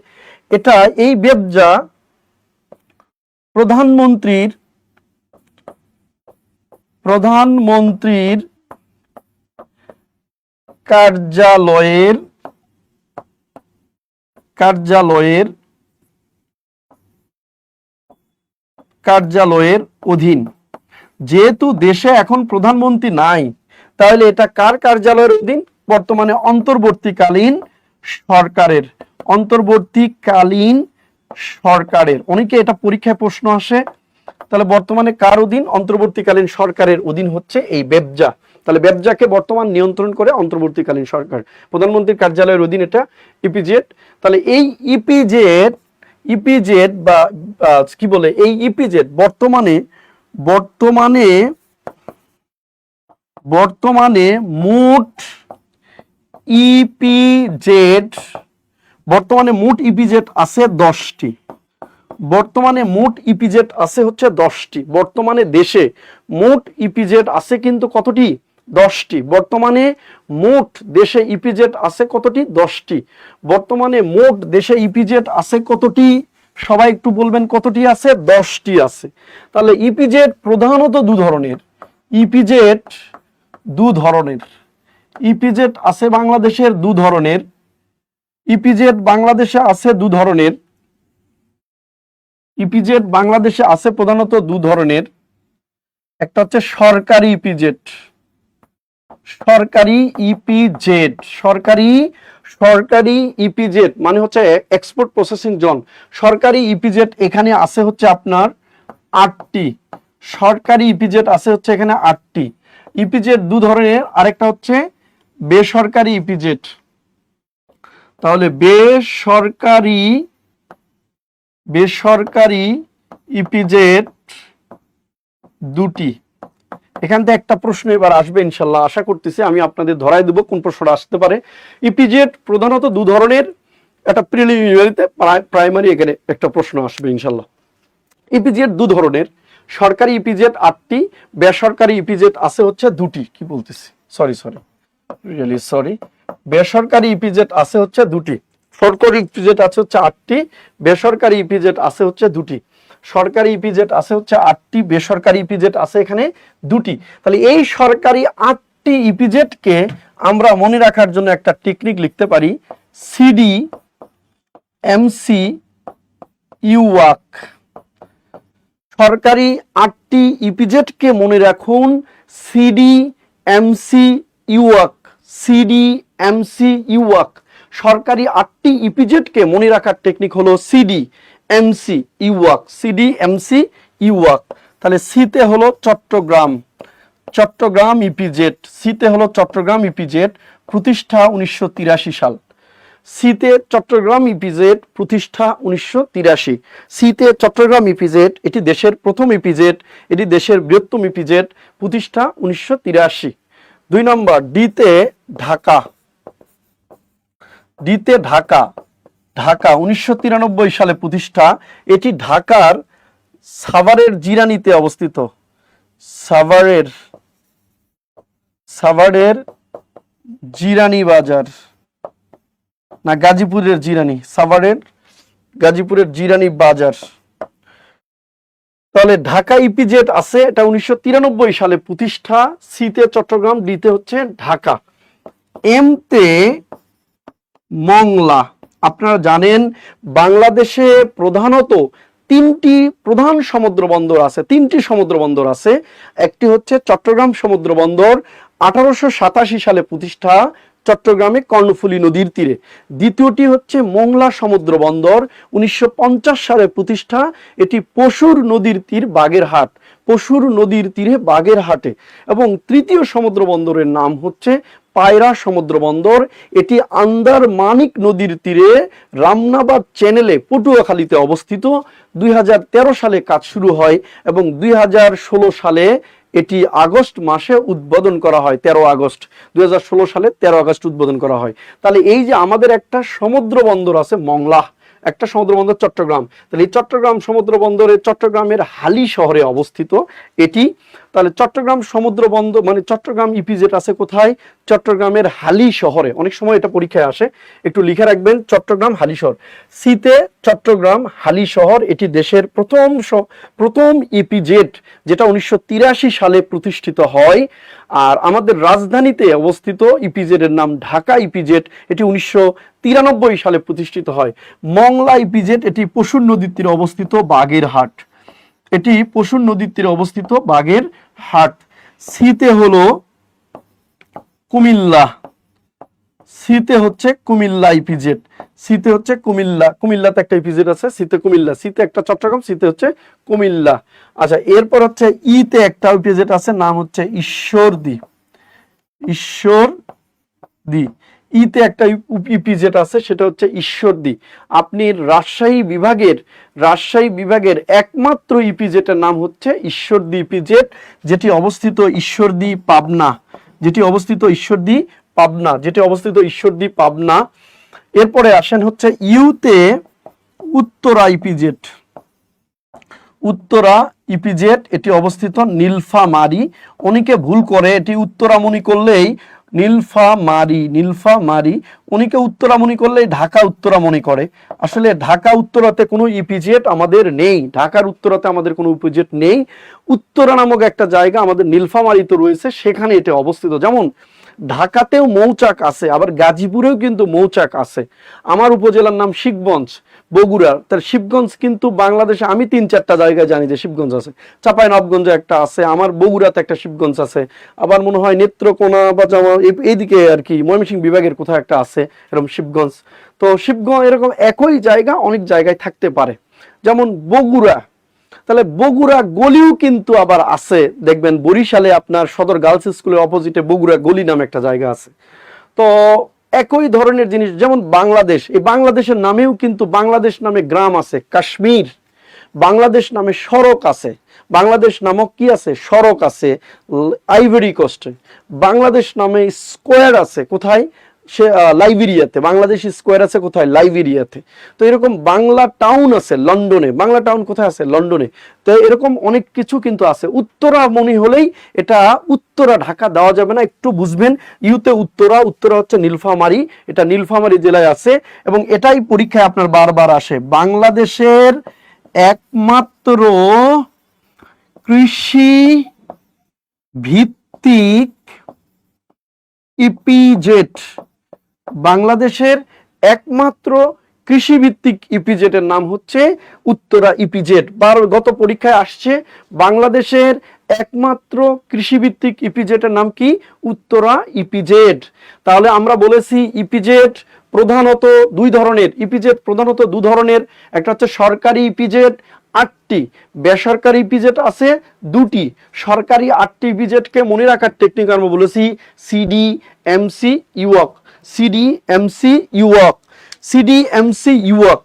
এই ব্যবজা প্রধানমন্ত্রীর কার্যালয়ের অধীন। যেহেতু দেশে এখন প্রধানমন্ত্রী নাই, তাহলে এটা কার কার্যালয়ের অধীন? বর্তমানে অন্তর্বর্তীকালীন সরকারের। অনেকে এটা পরীক্ষায় প্রশ্ন আসে, তাহলে বর্তমানে কার অধীন? অন্তর্বর্তীকালীন সরকারের অধীন হচ্ছে এই ব্যবজা। তাহলে ব্যবজাকে বর্তমান নিয়ন্ত্রণ করে অন্তর্বর্তীকালীন সরকার, প্রধানমন্ত্রীর কার্যালয়ের অধীন এটা ইপিজেড। তাহলে এই ইপিজেড বা কি বলে, এই ইপিজেড বর্তমানে মোট ইপিজেড আছে 10টি। বর্তমানে দেশে মোট ইপিজেড আছে কিন্তু কতটি? 10টি। বর্তমানে মোট দেশে ইপিজেড আছে কতটি? 10টি। বর্তমানে মোট দেশে ইপিজেড আছে কতটি? সবাই একটু বলবেন কতটি আছে? 10টি আছে। তাহলে ইপিজেড প্রধানত দু ধরনের। ইপিজেড আছে বাংলাদেশের দু ধরনের। ইপিজেড বাংলাদেশে আছে প্রধানত দু ধরনের। একটা হচ্ছে সরকারি ইপিজেড মানে হচ্ছে এক্সপোর্ট প্রসেসিং জোন। সরকারি ইপিজেড এখানে আছে হচ্ছে আপনার 8টি। ইপিজেড দু ধরনের। আরেকটা হচ্ছে বেসরকারি ইপিজেড। তাহলে বেসরকারি ইপিজেড দুটি। এখান থেকে একটা প্রশ্ন এবার আসবে ইনশাল্লাহ, আশা করতেছি। আমি আপনাদের ধরাই দেবো কোন প্রশ্নটা আসতে পারে। ইপিজেড প্রধানত দু ধরনের, একটা প্রিলিমিনারিতে, প্রাইমারি এখানে একটা প্রশ্ন আসবে ইনশাল্লাহ। ইপিজেড দু ধরনের। সরকারি ইপিজেড 8টি, বেসরকারি ইপিজেড আছে হচ্ছে 2টি। কি বলতেছি, সরি। বেসরকারি ইপিজেড আছে হচ্ছে 2টি। সরকারি ইপিজেড আছে হচ্ছে 8টি, বেসরকারি ইপিজেড আছে হচ্ছে 2টি। সরকারি ইপিজেড আছে হচ্ছে 8টি, বেসরকারি ইপিজেড আছে এখানে 2টি। তাহলে এই সরকারি 8টি ইপিজেডকে আমরা মনে রাখার জন্য একটা টেকনিক লিখতে পারি, CDMC ইউওয়াক। সরকারি 8টি ইপিজেডকে মনে রাখুন: সিডি, এমসি, ইউওয়াক। সিডি, এমসি, ইউওয়াক। সরকারি 8টি ইপিজেডকে মনে রাখার টেকনিক হলো সিডি, এমসি, ইউওয়াক। সিডি, এমসি, ইউওয়াক। তাহলে সিতে হলো চট্টগ্রাম, চট্টগ্রাম ইপিজেড। সিতে হলো চট্টগ্রাম ইপিজেড, প্রতিষ্ঠা 1983 সাল। সিতে চট্টগ্রাম ইপিজেড, প্রতিষ্ঠা 1983। সিতে চট্টগ্রাম ইপিজেড, এটি দেশের প্রথম ইপিজেড, এটি দেশের বৃহত্তম ইপিজেড, প্রতিষ্ঠা 1983। 2 নম্বর, ডিতে ঢাকা। ডিতে ঢাকা, ঢাকা 1993 সালে প্রতিষ্ঠা। এটি ঢাকার সাভারের জিরানীতে অবস্থিত। সাভারের জিরানী বাজার, না গাজীপুরের জিরানী, সাভারের গাজীপুরের জিরানী বাজার। তাহলে ঢাকা ইপিজেড আছে, এটা 1993 সালে প্রতিষ্ঠা। সিতে চট্টগ্রাম, ডিতে হচ্ছে ঢাকা। এমতে মংলা। আপনারা জানেন বাংলাদেশে প্রধানত 3টি প্রধান সমুদ্র বন্দর আছে, 3টি সমুদ্র বন্দর আছে। একটি হচ্ছে চট্টগ্রাম সমুদ্র বন্দর, 1887 সালে প্রতিষ্ঠা, চট্টগ্রামে কর্ণফুলী নদীর তীরে। দ্বিতীয়টি হচ্ছে মোংলা সমুদ্র বন্দর, 1950 সালে প্রতিষ্ঠা। এটি পশুর নদীর তীর, বাগেরহাট, পশুর নদীর তীরে বাগেরহাটে। এবং তৃতীয় সমুদ্র বন্দরের নাম হচ্ছে পায়রা সমুদ্র বন্দর। এটি আন্দারমানিক নদীর তীরে রামনাবাদ চ্যানেলে পটুয়াখালীতে অবস্থিত। 2013 সালে কাজ শুরু হয় এবং 2016 সালে এটি আগস্ট মাসে উদ্বোধন করা হয়। 13 আগস্ট 2016 সালে 13 আগস্ট উদ্বোধন করা হয়। তাহলে এই যে আমাদের একটা সমুদ্র বন্দর আছে মংলা, একটা সমুদ্র বন্দর চট্টগ্রাম। তাহলে এই চট্টগ্রাম সমুদ্র বন্দরে চট্টগ্রামের হালি শহরে অবস্থিত এটি। তাহলে চট্টগ্রাম সমুদ্র বন্দর মানে চট্টগ্রাম ইপিজেড আছে কোথায়? চট্টগ্রামের হালি শহরে। অনেক সময় এটা পরীক্ষায় আসে, একটু লিখে রাখবেন, চট্টগ্রাম হালি শহর। সিতে চট্টগ্রাম হালি শহর, এটি দেশের প্রথম ইপিজেড, যেটা 1983 সালে প্রতিষ্ঠিত হয়। আর আমাদের রাজধানীতে অবস্থিত ইপিজেডের নাম ঢাকা ইপিজেড, এটি 1993 সালে প্রতিষ্ঠিত হয়। মংলা ইপিজেড, এটি পশুর নদীর তীরে অবস্থিত, বাগেরহাট। এটি পশুর নদীর তীরে অবস্থিত, বাগেরহাট। সিতে হলো কুমিল্লা। সিতে হচ্ছে কুমিল্লা ইপিজেড। সিতে হচ্ছে কুমিল্লাতে একটা ইপিজেড আছে, সিতে কুমিল্লা। সিতে একটা চট্টগ্রাম, সিতে হচ্ছে কুমিল্লা। আচ্ছা, এরপর হচ্ছে ইতে একটা ইপিজেড আছে, নাম হচ্ছে ঈশ্বরদী। ঈশ্বরদী। ইতে একটা ইপিজেড আছে, সেটা হচ্ছে ঈশ্বরদী। আপনি রাজশাহী বিভাগের একমাত্র ইপিজেডের নাম হচ্ছে ঈশ্বরদী ইপিজেড, যেটি অবস্থিত ঈশ্বরদী পাবনা। এরপরে আসেন হচ্ছে ইউতে উত্তরা ইপিজেড। উত্তরা ইপিজেড, এটি অবস্থিত নীলফামারী। অনেকে ভুল করে, এটি উত্তরামণি করলেই নীলফামারী। অনেকে উত্তরামণি করলেই ঢাকা উত্তরামণি করে। আসলে ঢাকা উত্তরাতে কোনো ইপিজেড আমাদের নেই, ঢাকার উত্তরাতে আমাদের কোনো ইপিজেড নেই। উত্তরা নামক একটা জায়গা আমাদের নীলফামারীতে রয়েছে, সেখানে এটা অবস্থিত। যেমন ঢাকাতেও মৌচাক আছে, আবার গাজীপুরেও কিন্তু মৌচাক আছে। আমার উপজেলার নাম শিবগঞ্জ, বগুড়া। তার শিবগঞ্জ কিন্তু বাংলাদেশে আমি 3-4টা জায়গায় জানি যে শিবগঞ্জ আছে। চাঁপাইনবাবগঞ্জে একটা আছে, আমার বগুড়াতে একটা শিবগঞ্জ আছে, আবার মনে হয় নেত্রকোনা বা এইদিকে আর কি ময়মনসিংহ বিভাগের কোথাও একটা আছে এরকম শিবগঞ্জ। তো শিবগঞ্জ এরকম একই জায়গা অনেক জায়গায় থাকতে পারে। যেমন বগুড়া, তাহলে বগুড়া গলিও কিন্তু আবার আছে, দেখবেন বরিশালে আপনার সদর গার্লস স্কুলের অপোজিটে বগুড়া গলি নামে একটা জায়গা আছে। তো একই ধরনের জিনিস। যেমন বাংলাদেশ, এই বাংলাদেশের নামেও কিন্তু বাংলাদেশ নামে গ্রাম আছে, কাশ্মীর। বাংলাদেশ নামে সড়ক আছে, বাংলাদেশ নামক কি আছে? সড়ক আছে আইভরি কোস্টে। বাংলাদেশ নামে স্কোয়ার আছে কোথায়? সে লাইবেরিয়াতে। বাংলাদেশ স্কোয়ার আছে কোথায়? লাইবেরিয়াতে। তো এরকম বাংলা টাউন আছে লন্ডনে। বাংলা টাউন কোথায় আছে? লন্ডনে। তো এরকম অনেক কিছু কিন্তু আছে। উত্তরা মনে হলেই এটা উত্তরা ঢাকা দেওয়া যাবে না, একটু বুঝবেন। ইউতে উত্তরা হচ্ছে নীলফামারী, এটা নীলফামারী জেলায় আছে এবং এটাই পরীক্ষায় আপনার বারবার আসে। বাংলাদেশের একমাত্র কৃষি ভিত্তিক ইপিজেড, বাংলাদেশের একমাত্র কৃষিভিত্তিক ইপিজেটের নাম হচ্ছে উত্তরা ইপিজেট। গত পরীক্ষায় আসছে বাংলাদেশের একমাত্র কৃষিভিত্তিক ইপিজেটের নাম কি? উত্তরা ইপিজেট। তাহলে আমরা বলেছি ইপিজেট প্রধানত দুই ধরনের, একটা হচ্ছে সরকারি ইপিজেট 8টি, বেসরকারি ইপিজেট আছে 2টি। সরকারি 8টি ইপিজেটকে মনে রাখার টেকনিক আমরা বলেছি সিডিএমসি ইউওয়াক, সিডিএমসি ইউওয়াক। সিডিএমসি ইউওয়াক,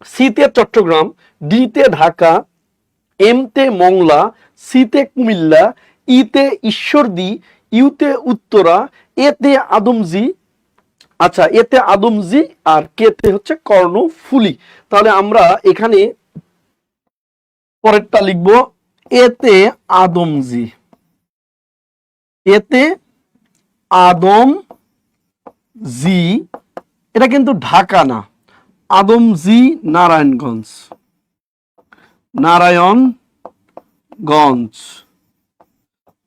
সিতে চট্টগ্রাম, ডিতে ঢাকা, এমতে মংলা, সিতে কুমিল্লা, ইতে ঈশ্বরদী, ইউতে উত্তরা, এতে আদমজি, আচ্ছা এতে আদমজি, আর কেতে হচ্ছে কর্ণফুলী। তাহলে আমরা এখানে পরেরটা লিখব এতে আদমজি, এতে আদমজি, এটা কিন্তু ঢাকা না, আদমজি নারায়ণগঞ্জ,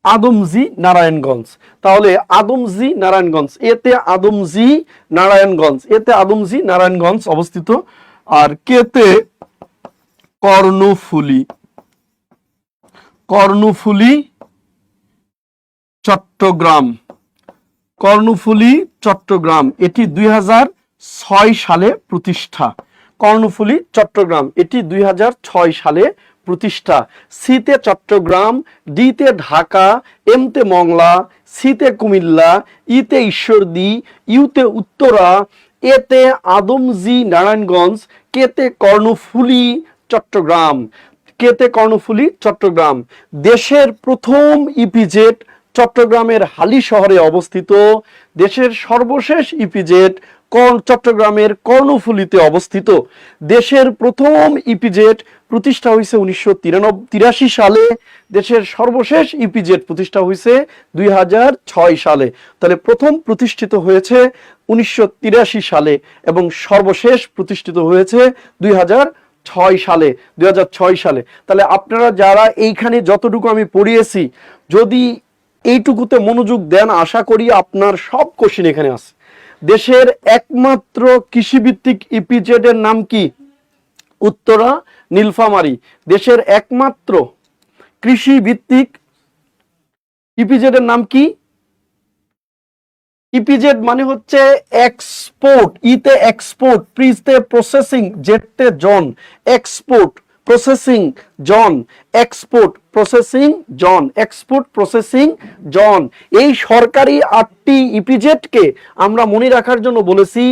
আদমজি নারায়ণগঞ্জ। তাহলে আদমজি নারায়ণগঞ্জ, এতে আদমজি নারায়ণগঞ্জ অবস্থিত। আর কেতে কর্ণফুলী, চট্টগ্রাম, এটি 2006 সালে প্রতিষ্ঠা। কর্ণফুলী চট্টগ্রাম, এটি 2006 সালে প্রতিষ্ঠা। সিতে চট্টগ্রাম, ডিতে ঢাকা, এমতে মংলা, সিতে কুমিল্লা, ইতে ঈশ্বরদী, ইউতে উত্তরা, এতে আদমজি নারায়ণগঞ্জ, কেতে কর্ণফুলী চট্টগ্রাম। দেশের প্রথম ইপিজেড চট্টগ্রামের হালি শহরে অবস্থিত। দেশের সর্বশেষ ইপিজেড চট্টগ্রামের কর্ণফুলীতে অবস্থিত। দেশের প্রথম ইপিজেড প্রতিষ্ঠা হয়েছে 1983 সালে, দেশের সর্বশেষ ইপিজেড প্রতিষ্ঠা হয়েছে 2006 সালে। তাহলে প্রথম প্রতিষ্ঠিত হয়েছে 1983 সালে এবং সর্বশেষ প্রতিষ্ঠিত হয়েছে 2006 সালে। তাহলে আপনারা যারা এইখানে যতটুকু আমি পড়িয়েছি, যদি এইটুকুতে মনোযোগ দেন, আশা করি আপনার সব কোশ্চেন এখানে আছে। দেশের একমাত্র কৃষিভিত্তিক ইপিজেডের নাম কি? উত্তরা নীলফামারী। দেশের একমাত্র কৃষিভিত্তিক ইপিজেডের নাম কি? ইপিজেড মানে হচ্ছে এক্সপোর্ট, ইতে এক্সপোর্ট, প্রিতে প্রসেসিং, জেটতে জন, এক্সপোর্ট প্রসেসিং জন, এক্সপোর্ট প্রসেসিং জন। এই সরকারি 8টি ইপিজেডকে আমরা মনে রাখার জন্য বলেছি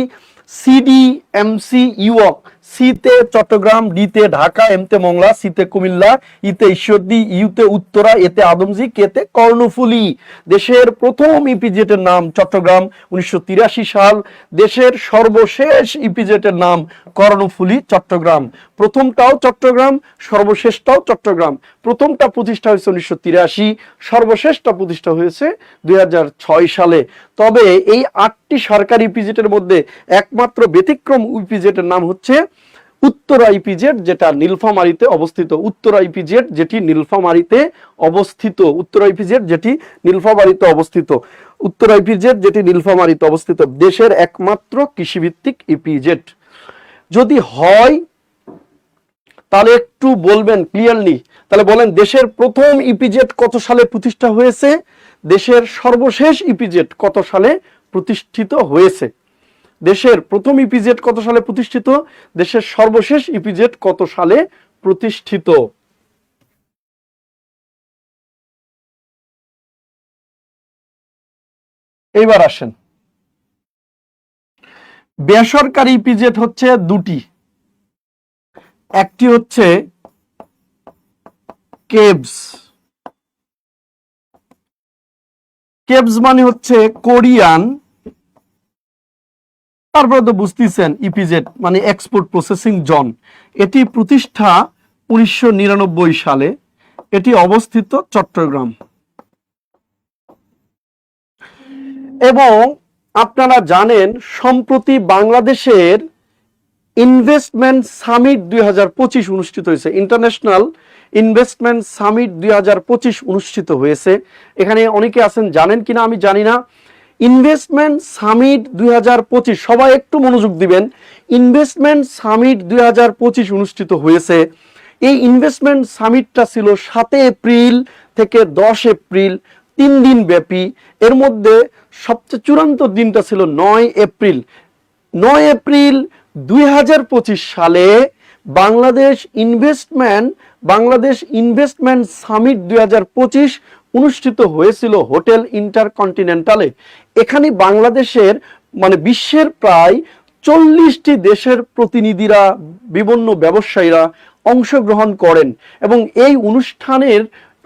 সিডিএমসি ইউওয়াক, সিতে চট্টগ্রাম, ডিতে ঢাকা, এমতে মংলা, সিতে কুমিল্লা, ইতে ঈশ্বরদী, ইউতে উত্তরা, এতে আদমজি, কেতে কর্ণফুলী। দেশের প্রথম ইপিজেটের নাম চট্টগ্রাম 1983 সাল। দেশের সর্বশেষ ইপিজেটের নাম কর্ণফুলী চট্টগ্রাম। প্রথমটাও চট্টগ্রাম, সর্বশেষটাও চট্টগ্রাম। প্রথমটা প্রতিষ্ঠা হয়েছে 1983, সর্বশেষটা প্রতিষ্ঠা হয়েছে 2006 সালে। তবে এই 8টি সরকারি ইপিজেটের মধ্যে একমাত্র ব্যতিক্রম ইপিজেটের নাম হচ্ছে উত্তরা ইপিজেড, যেটা নীলফামারীতে অবস্থিত। উত্তরা ইপিজেড যেটি নীলফামারীতে অবস্থিত। দেশের একমাত্র কৃষিভিত্তিক ইপিজেড। যদি হয় তাহলে একটু বলবেন ক্লিয়ারলি। তাহলে বলেন দেশের প্রথম ইপিজেড কত সালে প্রতিষ্ঠা হয়েছে? দেশের সর্বশেষ ইপিজেড কত সালে প্রতিষ্ঠিত হয়েছে? দেশের প্রথম ইপিজেড কত সালে প্রতিষ্ঠিত? দেশের সর্বশেষ ইপিজেড কত সালে প্রতিষ্ঠিত? এইবার আসেন, বেসরকারি ইপিজেড হচ্ছে 2টি। একটি হচ্ছে কেবস, মানে হচ্ছে কোরিয়ান, তারপরে তো বুঝতেছেন ইপিজেড মানে এক্সপোর্ট প্রসেসিং জোন। এটি প্রতিষ্ঠা 1999 সালে। এটি অবস্থিত চট্টগ্রাম। এবং আপনারা জানেন সম্প্রতি বাংলাদেশের ইনভেস্টমেন্ট সামিট 2025 অনুষ্ঠিত হয়েছে, ইন্টারন্যাশনাল ইনভেস্টমেন্ট সামিট 2025 অনুষ্ঠিত হয়েছে। এখানে অনেকে আছেন জানেন কিনা আমি জানি না। ইনভেস্টমেন্ট সামিট 2025, সবাই একটু মনোযোগ দিবেন। ইনভেস্টমেন্ট সামিট 2025 অনুষ্ঠিত হয়েছে। এই ইনভেস্টমেন্ট সামিটটা ছিল 7 এপ্রিল থেকে 10 এপ্রিল, 3 দিন ব্যাপী। এর মধ্যে সবচেয়ে চূড়ান্ত দিনটা ছিল 9 এপ্রিল। 9 এপ্রিল 2025 সালে বাংলাদেশ ইনভেস্টমেন্ট সামিট 2025 অনুষ্ঠিত হয়েছিল হোটেল ইন্টারকন্টিনেন্টালে। এখানে বাংলাদেশের মানে বিশ্বের প্রায় 40টি দেশের প্রতিনিধিরা, বিভিন্ন ব্যবসায়ীরা অংশগ্রহণ করেন এবং এই অনুষ্ঠানের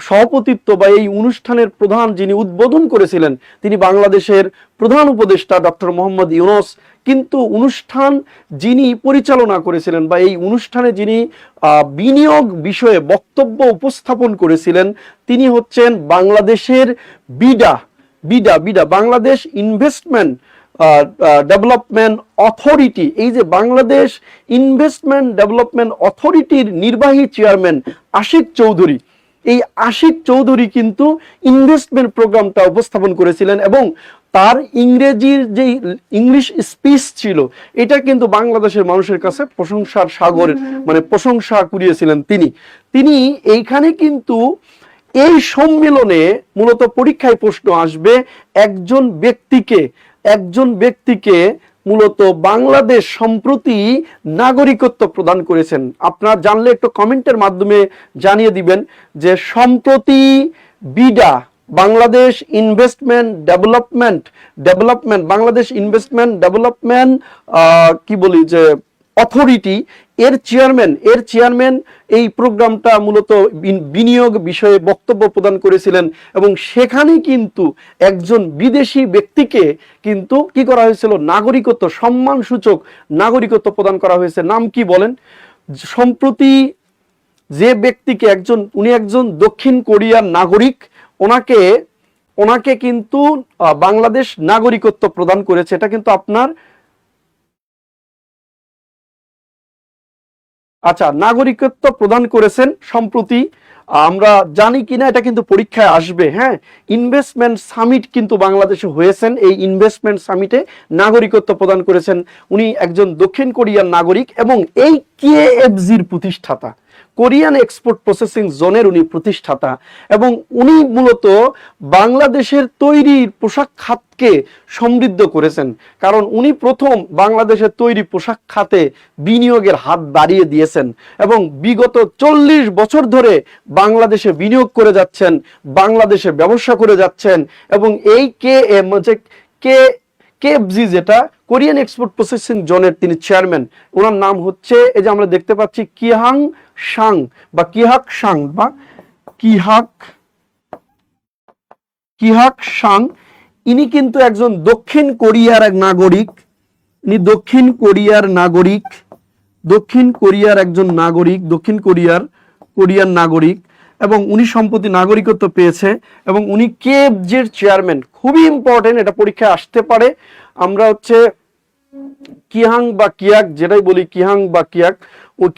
সভাপতিত্ব বা এই অনুষ্ঠানের প্রধান যিনি উদ্বোধন করেছিলেন তিনি বাংলাদেশের প্রধান উপদেষ্টা ডক্টর মোহাম্মদ ইউনূস। কিন্তু অনুষ্ঠান যিনি পরিচালনা করেছিলেন বা এই অনুষ্ঠানে যিনি বিনিয়োগ বিষয়ে বক্তব্য উপস্থাপন করেছিলেন তিনি হচ্ছেন বাংলাদেশের BIDA Bangladesh investment development authority. এই যে বাংলাদেশ ইনভেস্টমেন্ট ডেভেলপমেন্ট অথরিটির নির্বাহী চেয়ারম্যান আশিক চৌধুরী, এই আশিক চৌধুরী কিন্তু ইনভেস্টমেন্ট প্রোগ্রামটা উপস্থাপন করেছিলেন এবং তার ইংরেজির যে ইংলিশ স্পিচ ছিল এটা কিন্তু বাংলাদেশের মানুষের কাছে প্রশংসার সাগর, মানে প্রশংসা কুড়িয়েছিলেন তিনি এইখানে কিন্তু এই সম্মেলনে মূলত পরীক্ষায় প্রশ্ন আসবে একজন ব্যক্তিকে মূলত বাংলাদেশ সম্প্রতি নাগরিকত্ব প্রদান করেছেন। আপনারা জানলে একটু কমেন্টের মাধ্যমে জানিয়ে দিবেন যে সম্প্রতি বিডা বাংলাদেশ ইনভেস্টমেন্ট ডেভেলপমেন্ট কি বলি যে অথরিটি এর চেয়ারম্যান এই প্রোগ্রামটা মূলত বিনিয়োগ বিষয়ে বক্তব্য প্রদান করেছিলেন এবং সেখানে কিন্তু একজন বিদেশি ব্যক্তিকে কিন্তু কি করা হয়েছিল, নাগরিকত্ব, সম্মানসূচক নাগরিকত্ব প্রদান করা হয়েছে। নাম কি বলেন? সম্প্রতি যে ব্যক্তিকে উনি একজন দক্ষিণ কোরিয়ার নাগরিক, ওনাকে কিন্তু বাংলাদেশ নাগরিকত্ব প্রদান করেছে। এটা কিন্তু আপনার নাগরিকত্ব প্রদান করেছেন সম্প্রতি। আমরা জানি কিনা এটা কিন্তু পরীক্ষায় আসবে। হ্যাঁ, ইনভেস্টমেন্ট সামিট কিন্তু বাংলাদেশে হয়েছেন, এই ইনভেস্টমেন্ট সামিটে নাগরিকত্ব প্রদান করেছেন উনি একজন দক্ষিণ কোরিয়ার নাগরিক এবং এই কেএফজির প্রতিষ্ঠাতা, কোরিয়ান এক্সপোর্ট প্রসেসিং জোনের উনি প্রতিষ্ঠাতা এবং উনি মূলত বাংলাদেশের তৈরি পোশাক খাতকে সমৃদ্ধ করেছেন, কারণ উনি প্রথম বাংলাদেশের তৈরি পোশাক খাতে বিনিয়োগের হাত বাড়িয়ে দিয়েছেন এবং বিগত 40 বছর ধরে বাংলাদেশে বিনিয়োগ করে যাচ্ছেন, বাংলাদেশে ব্যবসা করে যাচ্ছেন এবং এই কেএফজি যেটা কোরিয়ান এক্সপোর্ট প্রসেসিং জোনের তিনি চেয়ারম্যান। ওনার নাম হচ্ছে এই যে আমরা দেখতে পাচ্ছি কিহাক সাং। ইনি কিন্তু একজন দক্ষিণ কোরিয়ার এক নাগরিক, ইনি দক্ষিণ কোরিয়ার একজন নাগরিক, কোরিয়ার নাগরিক এবং উনি সম্প্রতি নাগরিকত্ব পেয়েছে এবং উনি কেএফজির চেয়ারম্যান। খুবই ইম্পর্টেন্ট, এটা পরীক্ষায় আসতে পারে। আমরা হচ্ছে যেটাই বলি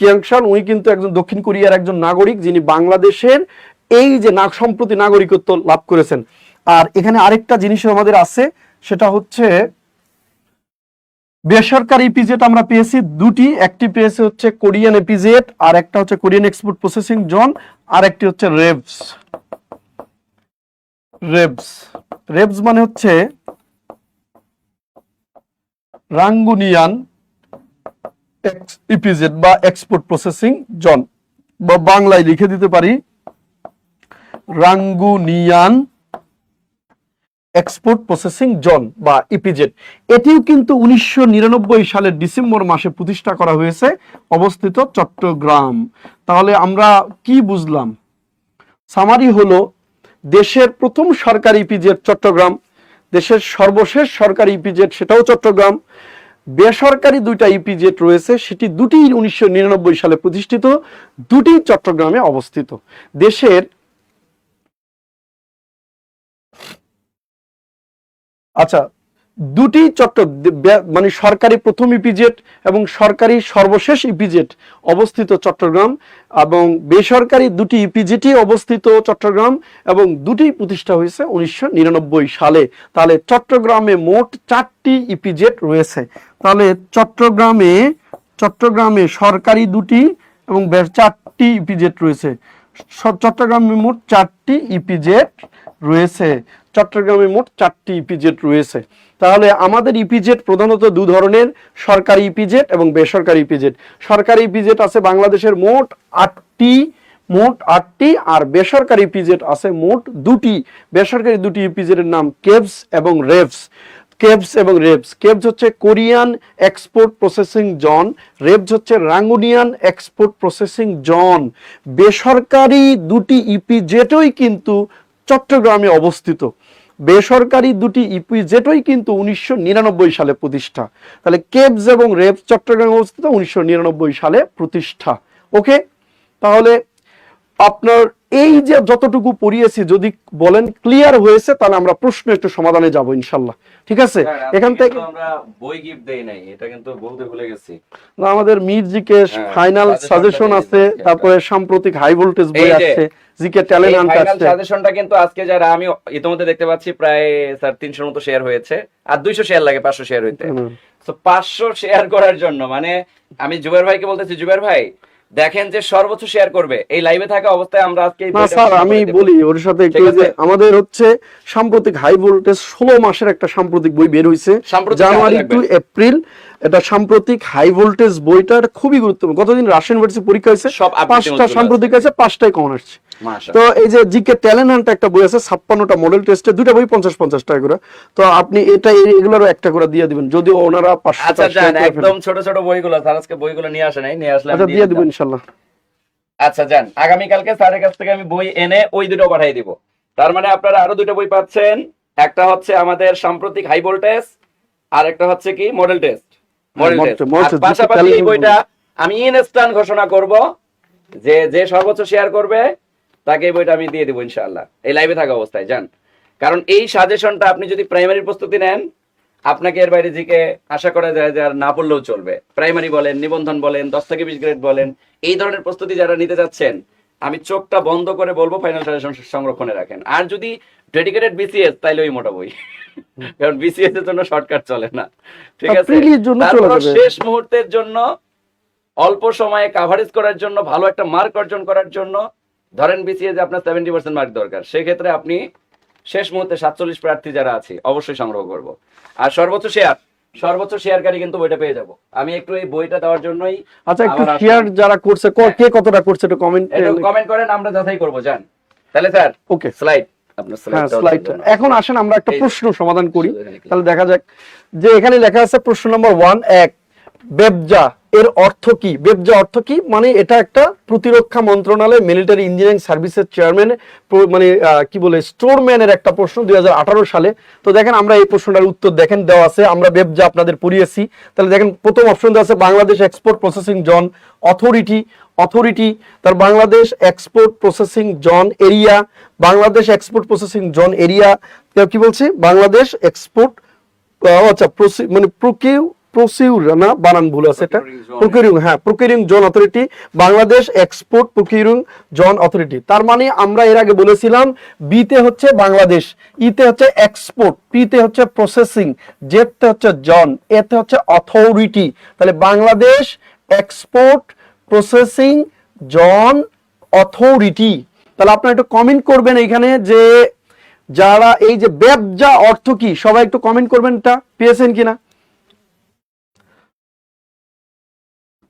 কিয়াংশান, উনি কিন্তু একজন দক্ষিণ কোরিয়ার একজন নাগরিক যিনি বাংলাদেশের এই যে সম্প্রতি নাগরিকত্ব লাভ করেছেন। আর এখানে আরেকটা জিনিস আমাদের আছে, সেটা হচ্ছে বেসরকারি ইপিজেড আমরা পেয়েছি দুটি, একটি পেয়েছে হচ্ছে কোরিয়ান ইপিজেড আর একটা হচ্ছে কোরিয়ান এক্সপোর্ট প্রসেসিং জোন, আর একটি হচ্ছে রেভস মানে হচ্ছে রাঙ্গুনিয়ান ইপিজেড বা এক্সপোর্ট প্রসেসিং জোন, বা বাংলায় লিখে দিতে পারি রাঙ্গুনিয়ান এক্সপোর্ট প্রসেসিং জোন বা ইপিজেড। এটিও কিন্তু 1999 সালের ডিসেম্বর মাসে প্রতিষ্ঠা করা হয়েছে, অবস্থিত চট্টগ্রাম। তাহলে আমরা কি বুঝলাম? সামারি হলো দেশের প্রথম সরকারি ইপিজেড চট্টগ্রাম, দেশের সর্বশেষ সরকারি ইপিজেড সেটাও চট্টগ্রাম, বেসরকারি দুইটা ইপিজেড রয়েছে সেটি দুটি 1999 সালে প্রতিষ্ঠিত, দুটি চট্টগ্রামে অবস্থিত। দুটি মানে সরকারি প্রথম ইপিজেড এবং সরকারি সর্বশেষ ইপিজেড অবস্থিত চট্টগ্রাম, এবং বেসরকারি দুটি ইপিজেডই অবস্থিত চট্টগ্রাম, এবং দুটি প্রতিষ্ঠা হয়েছে 1999 সালে। তাহলে চট্টগ্রামে মোট 4টি ইপিজেড রয়েছে। তাহলে চট্টগ্রামে সরকারি দুটি এবং 4টি ইপিজেড রয়েছে। চট্টগ্রামে মোট 4টি ইপিজেড রয়েছে। চট্টগ্রামে মোট 4টি ইপিজেড রয়েছে। তাহলে আমাদের ইপিজেড প্রধানত দু ধরনের, সরকারি ইপিজেড এবং বেসরকারি ইপিজেড। সরকারি ইপিজেড আছে বাংলাদেশের মোট 8টি, আর বেসরকারি ইপিজেড আছে মোট 2টি। বেসরকারি দুটি ইপিজেডের নাম কেভস এবং রেভস। কেভস হচ্ছে কোরিয়ান এক্সপোর্ট প্রসেসিং জোন, রেভস হচ্ছে রাঙ্গুনিয়ান এক্সপোর্ট প্রসেসিং জোন। বেসরকারি দুটি ইপিজেডই কিন্তু চট্টগ্রামে অবস্থিত। বেসরকারি দুটি ইপিজেডই কিন্তু 1999 সালে প্রতিষ্ঠা। তাহলে কেভস এবং রেভস চট্টগ্রামে অবস্থিত, 1999 সালে প্রতিষ্ঠা। ওকে, তাহলে আপনার এই যে যতটুকু পড়িয়েছি যদি বলেন ক্লিয়ার হয়েছে, তাহলে আমরা প্রশ্ন একটু সমাধানে যাব ইনশাল্লাহ। ঠিক আছে, এখান থেকে আমরা বই গিফট দেই নাই, এটা কিন্তু বলতে ভুলে গেছি। আমাদের মির্জিকে ফাইনাল সাজেশন আছে, তারপরে সাম্প্রতিক হাই ভোল্টেজ বই আছে, জিকে ট্যালেন্ট হান্ট আছে। সাজেশনটা কিন্তু আজকে যারা আমি ইতিমধ্যে দেখতে পাচ্ছি প্রায় স্যার 300 মতো শেয়ার হয়েছে, আর 200 শেয়ার লাগে 500 শেয়ার হইতে। তো 500 শেয়ার করার জন্য মানে আমি জুবের ভাইকে বলতেছি, জুবের ভাই দেখেন যে সর্বোচ্চ শেয়ার করবে এই লাইভে থাকা অবস্থায়। আমরা আজকে না স্যার, আমি বলি ওর সাথে একটু, যে আমাদের হচ্ছে সাম্প্রতিক হাই ভোল্টেজ 16 মাসের একটা সাম্প্রতিক বই বের হইছে, জানুয়ারি টু এপ্রিল। এটা সাম্প্রতিক হাই ভোল্টেজ বইটা খুবই গুরুত্বপূর্ণ। গতদিন রাশিয়ান ইউনিভার্সিটি পরীক্ষা হয়েছে, 5টা সাম্প্রতিক আছে, 5টাই কমন আসছে। তো এই যে জিকে ট্যালেন্ট হান্ট একটা বই আছে, 56টা মডেল টেস্টে, দুটো বই 50-50 টাকা করে। তো আপনি এটা এগুলোরও একটা করে দিয়ে দিবেন, যদিও ওনারা 500। আচ্ছা জান, একদম ছোট ছোট বইগুলো স্যার আজকে বইগুলো নিয়ে আসে নাই, নিয়ে আসলে আচ্ছা দিয়ে দিব ইনশাআল্লাহ। আচ্ছা জান, আগামী কালকে স্যারের কাছ থেকে আমি বই এনে ওই দুটো পাঠিয়ে দিব। তার মানে আপনারা আরো দুটো বই পাচ্ছেন, একটা হচ্ছে আমাদের সাম্প্রতিক হাই ভোল্টেজ, আর একটা হচ্ছে কি মডেল টেস্ট। পাশাপাশি এই বইটা আমি ইনস্ট্যান্ট ঘোষণা করব যে যে সর্বোচ্চ শেয়ার করবে তাকে এই বইটা আমি দিয়ে দেবো ইনশাআল্লাহ, এই লাইভে থাকা অবস্থায় জান। কারণ এই সাজেশনটা আপনি যদি প্রাইমারি প্রস্তুতি নেন, আপনাকে এর বাইরে জিকে আশা করা যায় যে আর না পড়লেও চলবে। প্রাইমারি বলেন, নিবন্ধন বলেন, 10 থেকে 20 গ্রেড বলেন, এই ধরনের প্রস্তুতি যারা নিতে যাচ্ছেন, আমি চোখটা বন্ধ করে বলবো ফাইনাল সাজেশন সংরক্ষণে রাখেন। আর যদি ডেডিকেটেড বিসিএস, তাইলে ওই মোটা বই, কারণ বিসিএস এর জন্য শর্টকাট চলে না। ঠিক আছে, তারপর শেষ মুহূর্তের জন্য অল্প সময়ে কভারেজ করার জন্য, ভালো একটা মার্ক অর্জন করার জন্য, ধরেন বিসিএস এ আপনার 70% মার্ক দরকার, সেক্ষেত্রে আপনি শেষ মুহূর্তে 47 প্রার্থী যারা আছে অবশ্যই সংগ্রহ করব। আর সর্বোচ্চ শেয়ারকারী কিন্তু বইটা পেয়ে যাব। আমি একটু এই বইটা দেওয়ার জন্যই, আচ্ছা একটু শেয়ার যারা করছে, কে কতটা করছে একটু কমেন্ট করেন, আমরা যাচাই করব জান। তাহলে স্যার ওকে, স্লাইড আপনার স্লাইড। এখন আসেন আমরা একটা প্রশ্ন সমাধান করি, তাহলে দেখা যাক। যে এখানে লেখা আছে প্রশ্ন নম্বর 1, বেবজা এর অর্থ কি? বেবজা অর্থ কি? মানে এটা একটা প্রতিরক্ষা মন্ত্রণালয় মিলিটারি ইঞ্জিনিয়ারিং সার্ভিসের চেয়ারম্যান, মানে কি বলে স্টোরম্যানের একটা প্রশ্ন 2018 সালে। তো দেখেন আমরা এই প্রশ্নটার উত্তর দেখেন দেওয়া আছে, আমরা বেবজা আপনাদের পড়িয়েছি। তাহলে দেখেন প্রথম অপশন দেওয়া আছে Bangladesh export processing zone authority, তার Bangladesh export processing zone area, Bangladesh export processing zone area. কি বলছি? বাংলাদেশ এক্সপোর্ট, আচ্ছা মানে প্রকিউর না, বানান ভুল আছে এটা, procuring zone authority, Bangladesh export procuring zone authority. তার মানে আমরা এর আগে বলেছিলাম বিতে হচ্ছে বাংলাদেশ, ইতে হচ্ছে এক্সপোর্ট, পিতে হচ্ছে প্রসেসিং, জেতে হচ্ছে জোন, এতে হচ্ছে অথরিটি। তাহলে Bangladesh export processing zone authority. তাহলে আপনারা একটু কমেন্ট করবেন এখানে যে যারা এই যে বেবজা অর্থ কি, সবাই একটু কমেন্ট করবেন এটা পেয়েছেন কিনা।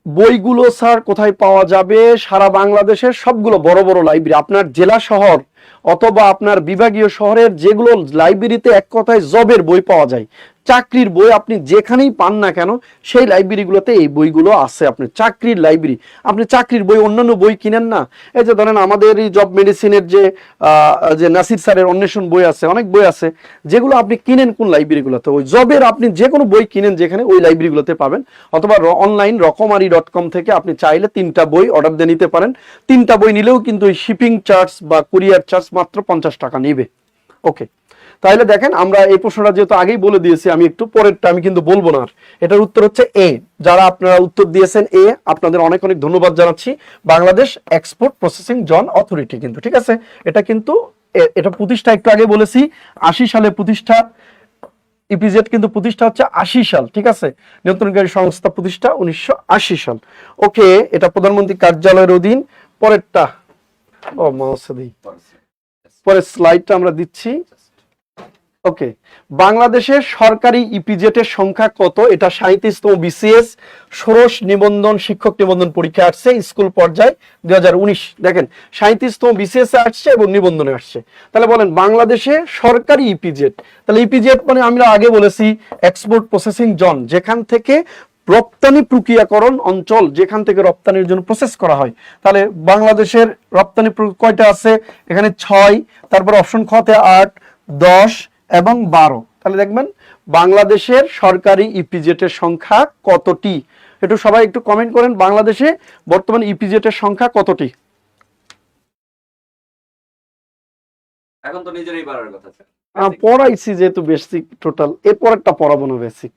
বইগুলো স্যার কোথায় পাওয়া যাবে? সারা বাংলাদেশের সবগুলো বড় বড় লাইব্রেরি, আপনার জেলা শহর অথবা আপনার বিভাগীয় শহরের যেগুলো লাইব্রেরিতে এক কথায় জবের বই পাওয়া যায়, চাকরির বই আপনি যেখানেই পান না কেন সেই লাইব্রেরিগুলোতে এই বইগুলো আছে। আপনি চাকরির লাইব্রেরি, আপনি চাকরির বই অন্যান্য বই কিনেন না। এই যে ধরেন আমাদের এই জব মেডিসিনের যে নাসির স্যারের অন্বেষণ বই আছে, অনেক বই আছে যেগুলো আপনি কিনেন কোন লাইব্রেরিগুলোতে, ওই জবের আপনি যে কোনো বই কিনেন যেখানে, ওই লাইব্রেরিগুলোতে পাবেন। অথবা অনলাইন রকমারি.com থেকে আপনি চাইলে 3টা বই অর্ডার দিয়ে নিতে পারেন। 3টা বই নিলেও কিন্তু ওই শিপিং চার্জ বা কুরিয়ার চার্জ মাত্র 50 টাকা নেবে। ওকে, তাহলে দেখেন আমরা এই প্রশ্নটা যেহেতু আগেই বলে দিয়েছি, আমি একটু পরেরটা আমি কিন্তু বলবো না আর। এটার উত্তর হচ্ছে এ। যারা আপনারা উত্তর দিয়েছেন এ, আপনাদের অনেক অনেক ধন্যবাদ জানাচ্ছি। Bangladesh export processing zone authority কিন্তু, ঠিক আছে, এটা কিন্তু এটা প্রতিষ্ঠা একটু আগে বলেছি 80 সালে প্রতিষ্ঠা। ইপিজেড কিন্তু প্রতিষ্ঠা হচ্ছে 80 সাল, ঠিক আছে। নিয়ন্ত্রণকারী সংস্থা প্রতিষ্ঠা 1980 সাল। ওকে, এটা প্রধানমন্ত্রী কার্যালয়ের অধীন। পরেরটা পরের স্লাইডটা আমরা দিচ্ছি। ওকে, বাংলাদেশের সরকারি ইপিজেটের সংখ্যা কত? এটা 37তম বিসিএস ষোড়শ নিবন্ধন শিক্ষক নিবন্ধন পরীক্ষা আসছে স্কুল পর্যায়ে 2019। দেখেন 37তম বিসিএস আসছে এবং নিবন্ধনে আসছে। তাহলে বলেন বাংলাদেশে সরকারি ইপিজেট, তাহলে ইপিজেট মানে আমরা আগে বলেছি এক্সপোর্ট প্রসেসিং জোন, যেখান থেকে রপ্তানি প্রক্রিয়াকরণ অঞ্চল, যেখান থেকে রপ্তানির জন্য প্রসেস করা হয়। তাহলে বাংলাদেশের রপ্তানি কয়টা আছে? এখানে 6, তারপর অপশন খতে 8, 10 এবং 12। তাহলে দেখবেন বাংলাদেশের সরকারি ইপিজেটের সংখ্যা কতটি? একটু সবাই একটু কমেন্ট করেন, বাংলাদেশে বর্তমান ইপিজেটের সংখ্যা কতটি? এখন তো নিজেরই পারার কথা স্যার। পড়াইছি যেহেতু বেসিক টোটাল, এরপর একটা পড়াবো না বেসিক।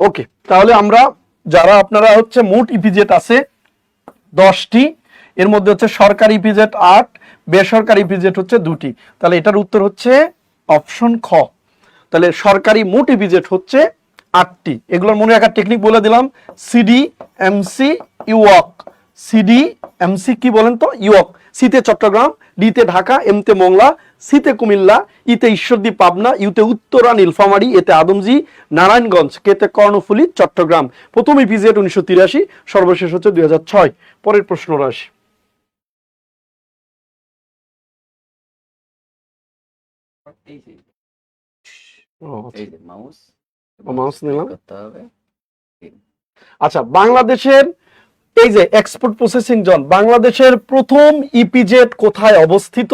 ওকে, তাহলে আমরা যারা আপনারা হচ্ছে মোট ইপিজেট আছে 10টি, এর মধ্যে হচ্ছে সরকারি ইপিজেট 8, বেসরকারি ইপিজেট হচ্ছে 2টি। তাহলে এটার উত্তর হচ্ছে অপশন খ। তাহলে সরকারি মোট ইপিজেট হচ্ছে 8টি। এগুলোর মনে রাখার টেকনিক বলে দিলাম। সিডি এমসি ইউওক। সিডি এমসি কি বলেন তো? ইউওক। সিতে চট্টগ্রাম, ডিতে ঢাকা, এমতে মোংলা, সিতে কুমিল্লা, ইতে ঈশ্বরদী পাবনা, ইউতে উত্তরা নীলফামারী, এতে আদমজি নারায়ণগঞ্জ, কেতে কর্ণফুলী চট্টগ্রাম। প্রথম ইপিজেড 1983, সর্বশেষ হচ্ছে 2006। পরের প্রশ্ন আসি। মাউস নিলাম। আচ্ছা, বাংলাদেশের এই যে এক্সপোর্ট প্রসেসিং জোন, বাংলাদেশের প্রথম ইপিজেড কোথায় অবস্থিত?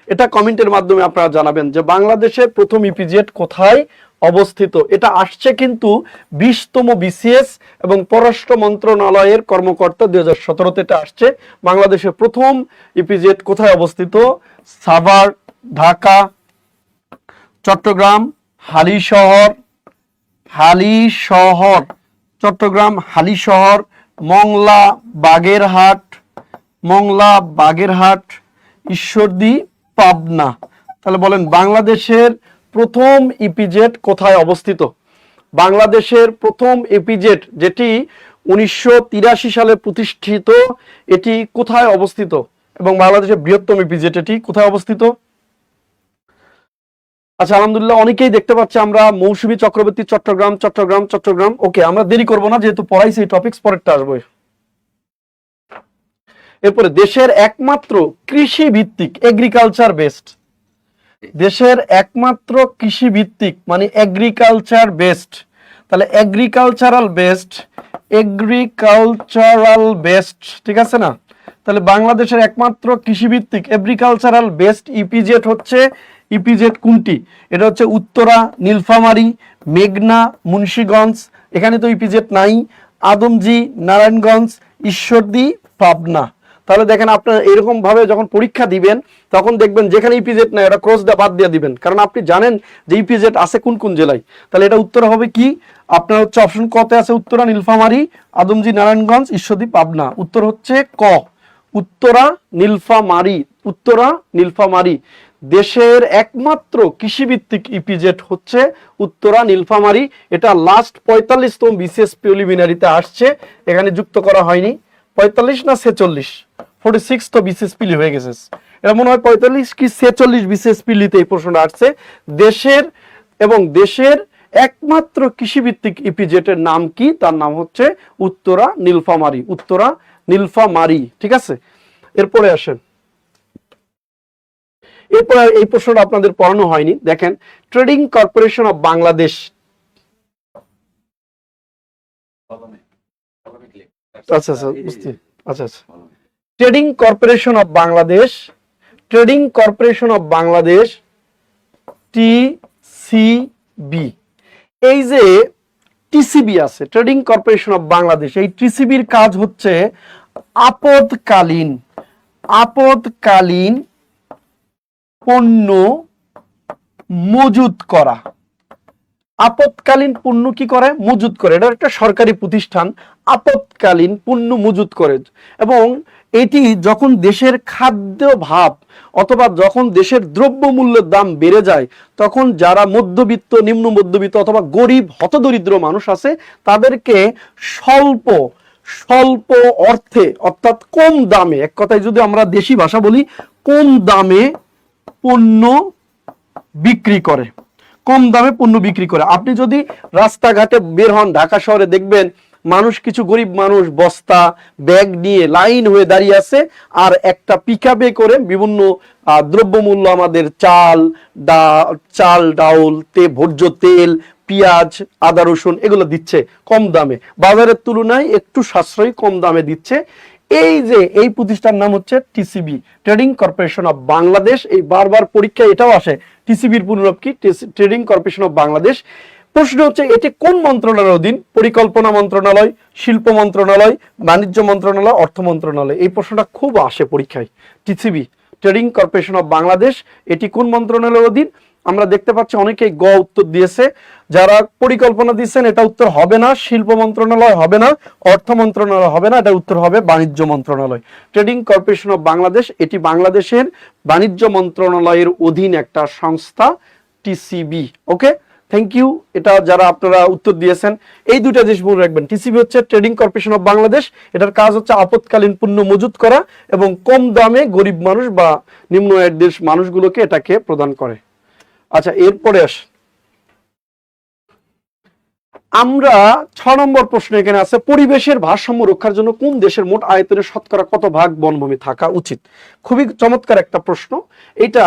এটা কমেন্টের মাধ্যমে আপনারা জানাবেন যে বাংলাদেশের প্রথম ইপিজেড কোথায় অবস্থিত। এটা আসছে কিন্তু 20তম বিসিএস এবং পররাষ্ট্র মন্ত্রণালয়ের কর্মকর্তা 2017তে এটা আসছে। বাংলাদেশের প্রথম ইপিজেড কোথায় অবস্থিত? সাভার, ঢাকা, চট্টগ্রাম, হালিশহর, চট্টগ্রাম, হালিশহর, মংলা, বাগেরহাট, ঈশ্বরদী, পাবনা। তাহলে বলেন বাংলাদেশের প্রথম ইপিজেড কোথায় অবস্থিত? বাংলাদেশের প্রথম ইপিজেড যেটি 1983 সালে প্রতিষ্ঠিত, এটি কোথায় অবস্থিত? এবং বাংলাদেশের বৃহত্তম ইপিজেড এটি কোথায় অবস্থিত? আচ্ছা, আলহামদুলিল্লাহ অনেকেই দেখতে পাচ্ছি আমরা। মৌসুমী চক্রবর্তী, চট্টগ্রাম। ওকে, আমরা দেরি করব না, যেহেতু পড়াইছি এই টপিকস, পরেরটা আসবো। এরপরে দেশের একমাত্র কৃষি ভিত্তিক এগ্রিকালচার বেসড, দেশের একমাত্র কৃষি ভিত্তিক মানে এগ্রিকালচার বেসড। তাহলে এগ্রিকালচারাল বেসড, ঠিক আছে না? তাহলে বাংলাদেশের একমাত্র কৃষিভিত্তিক এগ্রিকালচারাল বেসড ইপিজেড হচ্ছে ইপিজেড কোনটি? এটা হচ্ছে উত্তরা, নীলফামারী, মেঘনা, মুন্সিগঞ্জ, এখানে তো ইপিজেড নাই, আদমজি, নারায়ণগঞ্জ, ঈশ্বরদী, পাবনা। তাহলে দেখেন আপনারা এরকম ভাবে যখন পরীক্ষা দিবেন তখন দেখবেন যেখানে ইপিজেড নাই ওটা ক্রস বাদ দিয়ে দিবেন, কারণ আপনি জানেন যে ইপিজেড আছে কোন কোন জেলায়। তাহলে এটা উত্তর হবে কি? আপনার হচ্ছে অপশন কতে আছে উত্তরা, নীলফামারী, আদমজি, নারায়ণগঞ্জ, ঈশ্বরদী, পাবনা। উত্তর হচ্ছে ক, উত্তরা, নীলফামারী। দেশের একমাত্র কৃষিভিত্তিক ইপিজেড হচ্ছে উত্তরা, নীলফামারী। এটা লাস্ট 45তম বিসিএস প্রিলিমিনারিতে আসছে, এখানে যুক্ত করা হয়নি। 45 না 46, 46 তো বিসিএস পিলি হয়ে গেছে। এটা মনে হয় 45 কি 46 বিসিএস পিলিতে এই প্রশ্নটা আসছে। দেশের একমাত্র কৃষিভিত্তিক ইপিজেটের নাম কি? তার নাম হচ্ছে উত্তরা, নীলফামারী। ঠিক আছে, এরপরে আসেন। এরপরে এই প্রশ্নটা আপনাদের পড়ানো হয়নি, দেখেন ট্রেডিং কর্পোরেশন অফ বাংলাদেশ। আচ্ছা, trading corporation of Bangladesh, TCB. এই যে টিসিবি আছে, ট্রেডিং কর্পোরেশন অফ বাংলাদেশ, এই টিসিবির কাজ হচ্ছে আপদকালীন আপদকালীন পণ্য মজুত করা। আপদকালীন পণ্য কি করে? মজুত করে। এটা একটা সরকারি প্রতিষ্ঠান আপদকালীন পণ্য মজুত করে, এবং এটি যখন দেশের খাদ্য ভাব অথবা যখন দেশের দ্রব্যমূল্যের দাম বেড়ে যায়, তখন যারা মধ্যবিত্ত, নিম্ন মধ্যবিত্ত অথবা গরিব হতদরিদ্র মানুষ আছে, তাদেরকে স্বল্প স্বল্প অর্থে অর্থাৎ কম দামে, এক কথায় যদি আমরা দেশি ভাষা বলি, কম দামে পণ্য বিক্রি করে। কম দামে পণ্য বিক্রি করে। আপনি যদি রাস্তাঘাটে বের হন, ঢাকা শহরে দেখবেন মানুষ, কিছু গরিব মানুষ বস্তা ব্যাগ নিয়ে লাইন হয়ে দাঁড়িয়ে আছে, আর একটা পিকআপে করে বিভিন্ন দ্রব্যমূল্য, আমাদের চাল ডাউল, ভোজ্য তেল, পেঁয়াজ, আদা রসুন এগুলো দিচ্ছে কম দামে, বাজারের তুলনায় একটু সাশ্রয়ী কম দামে দিচ্ছে। এই প্রতিষ্ঠান নাম হচ্ছে TCB, trading corporation of Bangladesh. এই বারবার পরীক্ষায় এটাও আসে, টিসিবির পূর্ণরূপ কি? Trading corporation of Bangladesh. প্রশ্ন হচ্ছে এটি কোন মন্ত্রণালয়ের অধীন? পরিকল্পনা মন্ত্রণালয়, শিল্প মন্ত্রণালয়, বাণিজ্য মন্ত্রণালয়, অর্থ মন্ত্রণালয়। এই প্রশ্নটা খুব আসে পরীক্ষায়। TCB, trading corporation of Bangladesh, এটি কোন মন্ত্রণালয়ের অধীন? আমরা দেখতে পাচ্ছি অনেকেই গ উত্তর দিয়েছে। যারা পরিকল্পনা দিচ্ছেন এটা উত্তর হবে না, শিল্প মন্ত্রণালয় হবে না, অর্থ মন্ত্রণালয় হবে না, এটা উত্তর হবে বাণিজ্য মন্ত্রণালয়। ট্রেডিং কর্পোরেশন অফ বাংলাদেশ, এটি বাংলাদেশের বাণিজ্য মন্ত্রণালয়ের অধীন একটা সংস্থা, টিসিবি। Okay, thank you. এটা যারা আপনারা উত্তর দিয়েছেন, এই দুইটা জিনিস মনে রাখবেন। টিসিবি হচ্ছে ট্রেডিং কর্পোরেশন অফ বাংলাদেশ, এটার কাজ হচ্ছে আপদকালীন পণ্য মজুত করা এবং কম দামে গরিব মানুষ বা নিম্ন আয়ের দেশ মানুষগুলোকে এটাকে প্রদান করে। আচ্ছা, এরপরে আস, আমরা 6 নম্বর প্রশ্ন এখানে আছে, পরিবেশের ভারসাম্য রক্ষার জন্য কোন দেশের মোট আয়তনের শতকরা কত ভাগ বনভূমি থাকা উচিত? খুবই চমৎকার একটা প্রশ্ন। এটা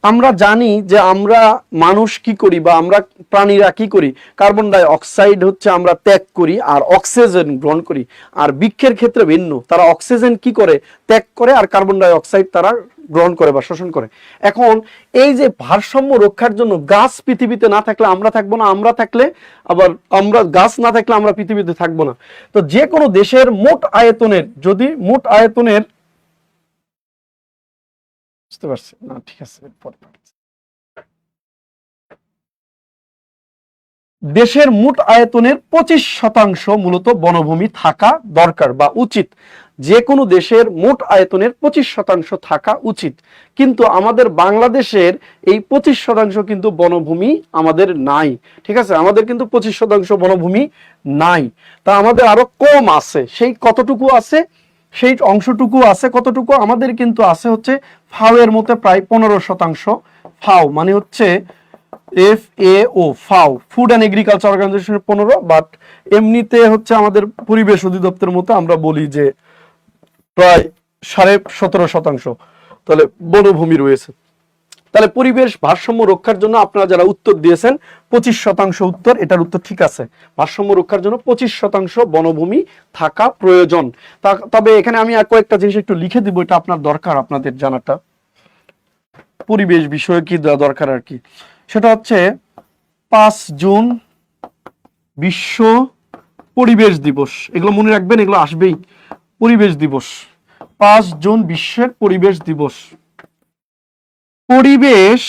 আমরা জানি যে আমরা মানুষ কি করি বা আমরা প্রাণীরা কি করি, কার্বন ডাই অক্সাইড হচ্ছে আমরা ত্যাগ করি আর অক্সিজেন গ্রহণ করি। আর বৃক্ষের ক্ষেত্রে ভিন্ন, তারা অক্সিজেন কি করে? ত্যাগ করে, আর কার্বন ডাই অক্সাইড তারা গ্রহণ করে বা শোষণ করে। এখন এই যে ভারসাম্য রক্ষার জন্য গাছ পৃথিবীতে না থাকলে আমরা থাকবো না, আমরা থাকলে আবার গাছ না থাকলে আমরা পৃথিবীতে থাকবো না। তো যে কোনো দেশের মোট আয়তনের, যদি মোট আয়তনের, বুঝতে পারছি না, ঠিক আছে, দেশের মোট আয়তনের 25% মূলত বনভূমি থাকা দরকার বা উচিত। যে কোনো দেশের মোট আয়তনের 25% থাকা উচিত, কিন্তু আমাদের বাংলাদেশের এই 25% কিন্তু বনভূমি আমাদের নাই। ঠিক আছে, আমাদের কিন্তু 25% বনভূমি নাই, তা আমাদের আরো কম আছে। সেই কতটুকু আছে? সেই অংশটুকু আছে কতটুকু? আমাদের কিন্তু আছে হচ্ছে ফাও এর মধ্যে প্রায় 15%। ফাও মানে হচ্ছে FAO, ফাও, ফুড অ্যান্ড এগ্রিকালচার অর্গানাইজেশনের 15, বাট এমনিতে হচ্ছে আমাদের পরিবেশ অধিদপ্তরের মতো আমরা বলি যে প্রায় 17.5%। তাহলে বনভূমি রয়েছে। তাহলে পরিবেশ ভারসাম্য রক্ষার জন্য আপনারা যারা উত্তর দিয়েছেন 25% উত্তর, এটার উত্তর ঠিক আছে। ভারসাম্য রক্ষার জন্য 25% বনভূমি থাকা প্রয়োজন। তবে এখানে আমি আর কয়েকটা জিনিস একটু লিখে দিব, এটা আপনার দরকার, আপনাদের জানাটা, পরিবেশ বিষয়ে কি দরকার আর কি। সেটা হচ্ছে 5 জুন বিশ্ব পরিবেশ দিবস, এগুলো মনে রাখবেন, এগুলো আসবেই। পরিবেশ দিবস, 5 জুন বিশ্বের পরিবেশ দিবস। পরিবেশ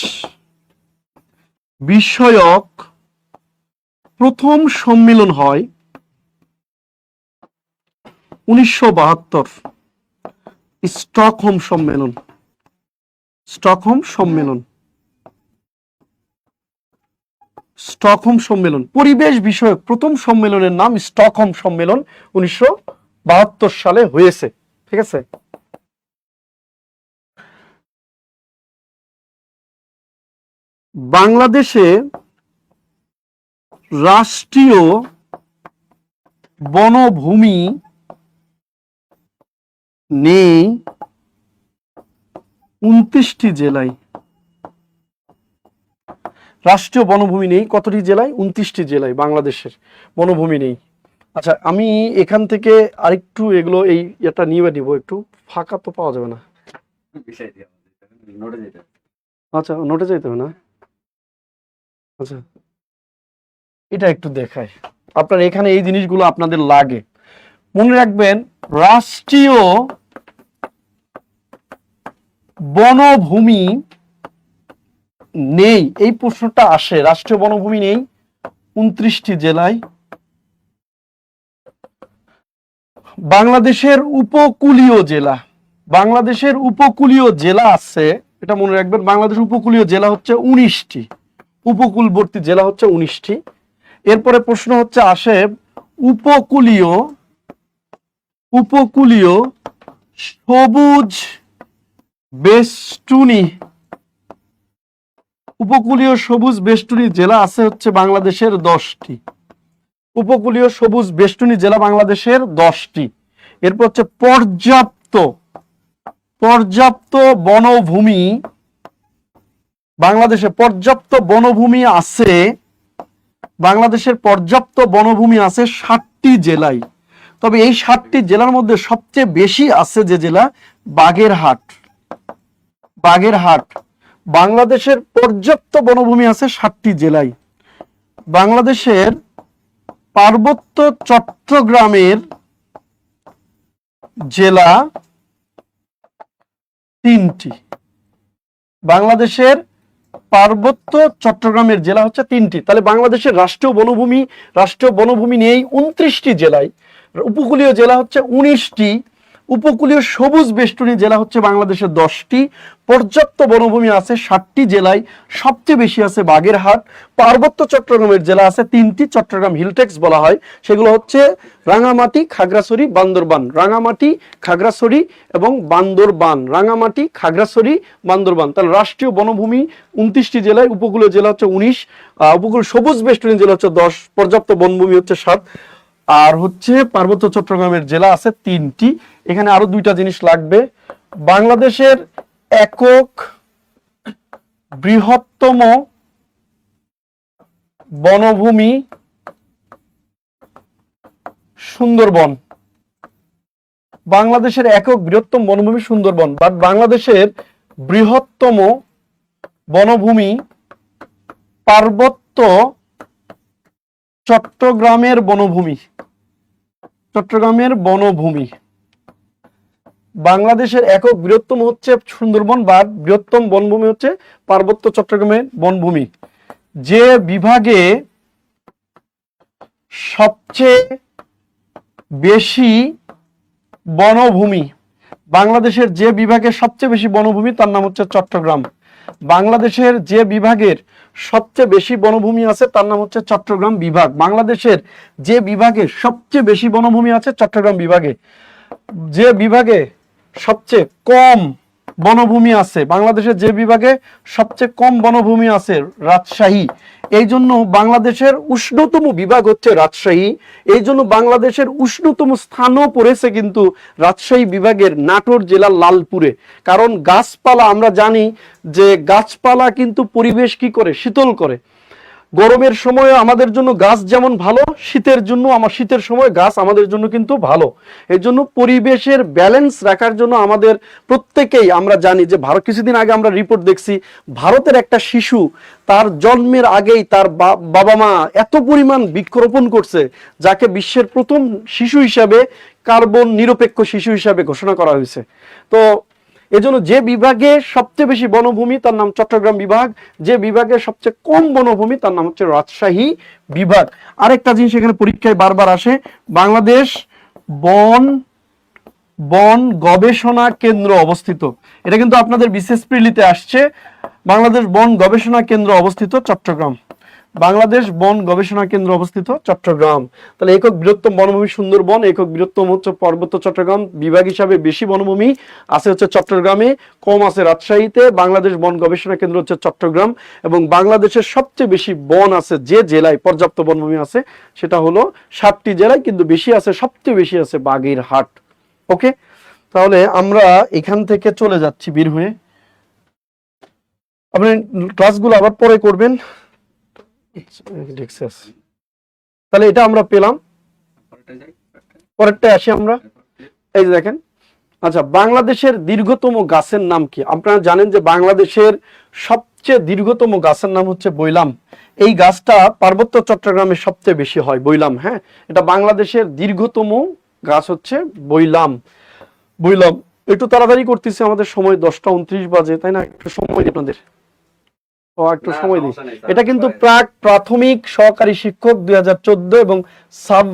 বিষয়ক প্রথম সম্মেলন হয় 1972, স্টকহোম সম্মেলন। স্টকহোম সম্মেলন, স্টকহোম সম্মেলন, পরিবেশ বিষয়ক প্রথম সম্মেলনের নাম স্টকহোম সম্মেলন, 1972 সালে হয়েছে। ঠিক আছে, বাংলাদেশে রাষ্ট্রীয় বনভূমি নেই 29টি জেলায়। রাষ্ট্রীয় বনভূমি নেই কতটি জেলায়? 29টি জেলায় বাংলাদেশের বনভূমি নেই। আচ্ছা, আমি এখান থেকে আরেকটু এগুলো এই এটা নিয়ে নিব, একটু ফাঁকা তো পাওয়া যাবে না। আচ্ছা, নোটে যাইতে হবে না। আচ্ছা, এটা একটু দেখায় আপনার, এখানে এই জিনিসগুলো আপনাদের লাগে। মনে রাখবেন রাষ্ট্রীয় বনভূমি নেই, এই প্রশ্নটা আসে। রাষ্ট্রীয় বনভূমি নেই 29টি জেলায়। বাংলাদেশের উপকূলীয় জেলা, বাংলাদেশের উপকূলীয় জেলা আছে, এটা মনে রাখবেন। বাংলাদেশের উপকূলীয় জেলা হচ্ছে 19টি, উপকূলবর্তী জেলা হচ্ছে 19টি। এরপরে প্রশ্ন হচ্ছে আসে উপকূলীয় উপকূলীয় সবুজ বেষ্টনী, উপকূলীয় সবুজ বেষ্টনী জেলা আছে হচ্ছে বাংলাদেশের 10টি। উপকূলীয় সবুজ বেষ্টনী জেলা বাংলাদেশের 10টি। এরপর হচ্ছে পর্যাপ্ত বনভূমি, বাংলাদেশে পর্যাপ্ত বনভূমি আছে, বাংলাদেশের পর্যাপ্ত বনভূমি আছে 60টি জেলায়। তবে এই 60টি জেলার মধ্যে সবচেয়ে বেশি আছে যে জেলা, বাগেরহাট। বাংলাদেশের পর্যাপ্ত বনভূমি আছে 60টি জেলায়। বাংলাদেশের পার্বত্য চট্টগ্রামের জেলা 3টি। বাংলাদেশের পার্বত্য চট্টগ্রামের জেলা হচ্ছে 3টি। তাহলে বাংলাদেশের রাষ্ট্রীয় বনভূমি নেই 29টি জেলায়, উপকূলীয় জেলা হচ্ছে 19টি, উপকূলীয় সবুজ বেষ্টনী জেলা হচ্ছে বাংলাদেশের 10টি, পর্যাপ্ত বনভূমি আছে 60টি জেলায়, সবচেয়ে বেশি আছে বাগেরহাট। পার্বত্য চট্টগ্রামের জেলা আছে 3টি, চট্টগ্রাম হিলটেক্স বলা হয়, সেগুলো হচ্ছে রাঙামাটি, খাগড়াছড়ি, বান্দরবান। রাঙামাটি, খাগড়াছড়ি এবং বান্দরবান, রাঙামাটি, খাগড়াছড়ি, বান্দরবান। তাহলে রাষ্ট্রীয় বনভূমি 29টি জেলায়, উপকূলীয় জেলা হচ্ছে 19, উপকূল সবুজ বেষ্টনী জেলা হচ্ছে 10, পর্যাপ্ত বনভূমি হচ্ছে 7, আর হচ্ছে পার্বত্য চট্টগ্রামের জেলা আছে 3টি। এখানে আরো 2টা জিনিস লাগবে। বাংলাদেশের একক বৃহত্তম বনভূমি সুন্দরবন। বাংলাদেশের একক বৃহত্তম বনভূমি সুন্দরবন, বাট বাংলাদেশের বৃহত্তম বনভূমি পার্বত্য চট্টগ্রামের বনভূমি। বাংলাদেশের একক বৃহত্তম হচ্ছে সুন্দরবন, বা বৃহত্তম বনভূমি হচ্ছে পার্বত্য চট্টগ্রামের বনভূমি। যে বিভাগে সবচেয়ে বেশি বনভূমি, বাংলাদেশের যে বিভাগে সবচেয়ে বেশি বনভূমি তার নাম হচ্ছে চট্টগ্রাম। বাংলাদেশের যে বিভাগের সবচেয়ে বেশি বনভূমি আছে তার নাম হচ্ছে চট্টগ্রাম বিভাগ। বাংলাদেশের যে বিভাগে সবচেয়ে বেশি বনভূমি আছে চট্টগ্রাম বিভাগে। যে বিভাগে সবচেয়ে কম বনভূমি আছে, বাংলাদেশের যে বিভাগে সবচেয়ে কম বনভূমি আছে রাজশাহী। এই জন্য বাংলাদেশের উষ্ণতম বিভাগ হচ্ছে রাজশাহী। এই জন্য বাংলাদেশের উষ্ণতম স্থানও পড়েছে কিন্তু রাজশাহী বিভাগের নাটোর জেলার লালপুরে। কারণ গাছপালা, আমরা জানি যে গাছপালা কিন্তু পরিবেশ কি করে, শীতল করে। গরমের সময় আমাদের জন্য গাছ যেমন ভালো, শীতের সময় গাছ আমাদের জন্য কিন্তু ভালো। এই জন্য পরিবেশের ব্যালেন্স রাখার জন্য আমাদের প্রত্যেকেই, আমরা জানি যে ভারত, কিছুদিন আগে আমরা রিপোর্ট দেখছি, ভারতের একটা শিশু তার জন্মের আগেই তার বাবা মা এত পরিমাণ বৃক্ষরোপণ করছে, যাকে বিশ্বের প্রথম শিশু হিসাবে, কার্বন নিরপেক্ষ শিশু হিসাবে ঘোষণা করা হয়েছে। তো এজন্য যে বিভাগে সবচেয়ে বেশি বনভূমি তার নাম চট্টগ্রাম বিভাগ, যে বিভাগে সবচেয়ে কম বনভূমি তার নাম হচ্ছে রাজশাহী বিভাগ। আরেকটা জিনিস এখানে পরীক্ষায় বারবার আসে, বাংলাদেশ বন গবেষণা কেন্দ্র অবস্থিত। এটা কিন্তু আপনাদের বিশেষ প্রিলিতে আসছে। বাংলাদেশ বন গবেষণা কেন্দ্র অবস্থিত চট্টগ্রাম। বাংলাদেশ বন গবেষণা কেন্দ্র অবস্থিত চট্টগ্রাম। তাহলে একক বৃহত্তম বনভূমি সুন্দরবন, একক বৃহত্তম হচ্ছে পার্বত্য চট্টগ্রাম, বিভাগ হিসাবে বেশি বনভূমি আছে হচ্ছে চট্টগ্রামে, কম আছে রাজশাহীতে। বাংলাদেশ বন গবেষণা কেন্দ্র হচ্ছে চট্টগ্রাম। এবং বাংলাদেশের সবচেয়ে বেশি বন আছে যে জেলায় পর্যাপ্ত বনভূমি আছে সেটা হলো 7টি জেলায়, কিন্তু বেশি আছে, সবচেয়ে বেশি আছে বাগেরহাট। ওকে, তাহলে আমরা এখান থেকে চলে যাচ্ছি বের হয়ে। আপনি ক্লাসগুলো আবার পরে করবেন। তাহলে এটা আমরা পেলাম, পরেরটা আসি আমরা। এই যে দেখেন, আচ্ছা, বাংলাদেশের দীর্ঘতম গাছের নাম কি? আপনারা জানেন যে বাংলাদেশের সবচেয়ে দীর্ঘতম গাছের নাম হচ্ছে বৈলাম। এই গাছটা পার্বত্য চট্টগ্রামে সবচেয়ে বেশি হয়, বৈলাম। হ্যাঁ, এটা বাংলাদেশের দীর্ঘতম গাছ হচ্ছে বৈলাম। বৈলাম একটু তাড়াতাড়ি করতেছি, আমাদের সময় 10টা 29 বাজে, তাই না? একটু সময় দিই আপনাদের, একটু সময় দিই। এটা কিন্তু প্রাক প্রাথমিক সহকারী শিক্ষক 2014 এবং সাব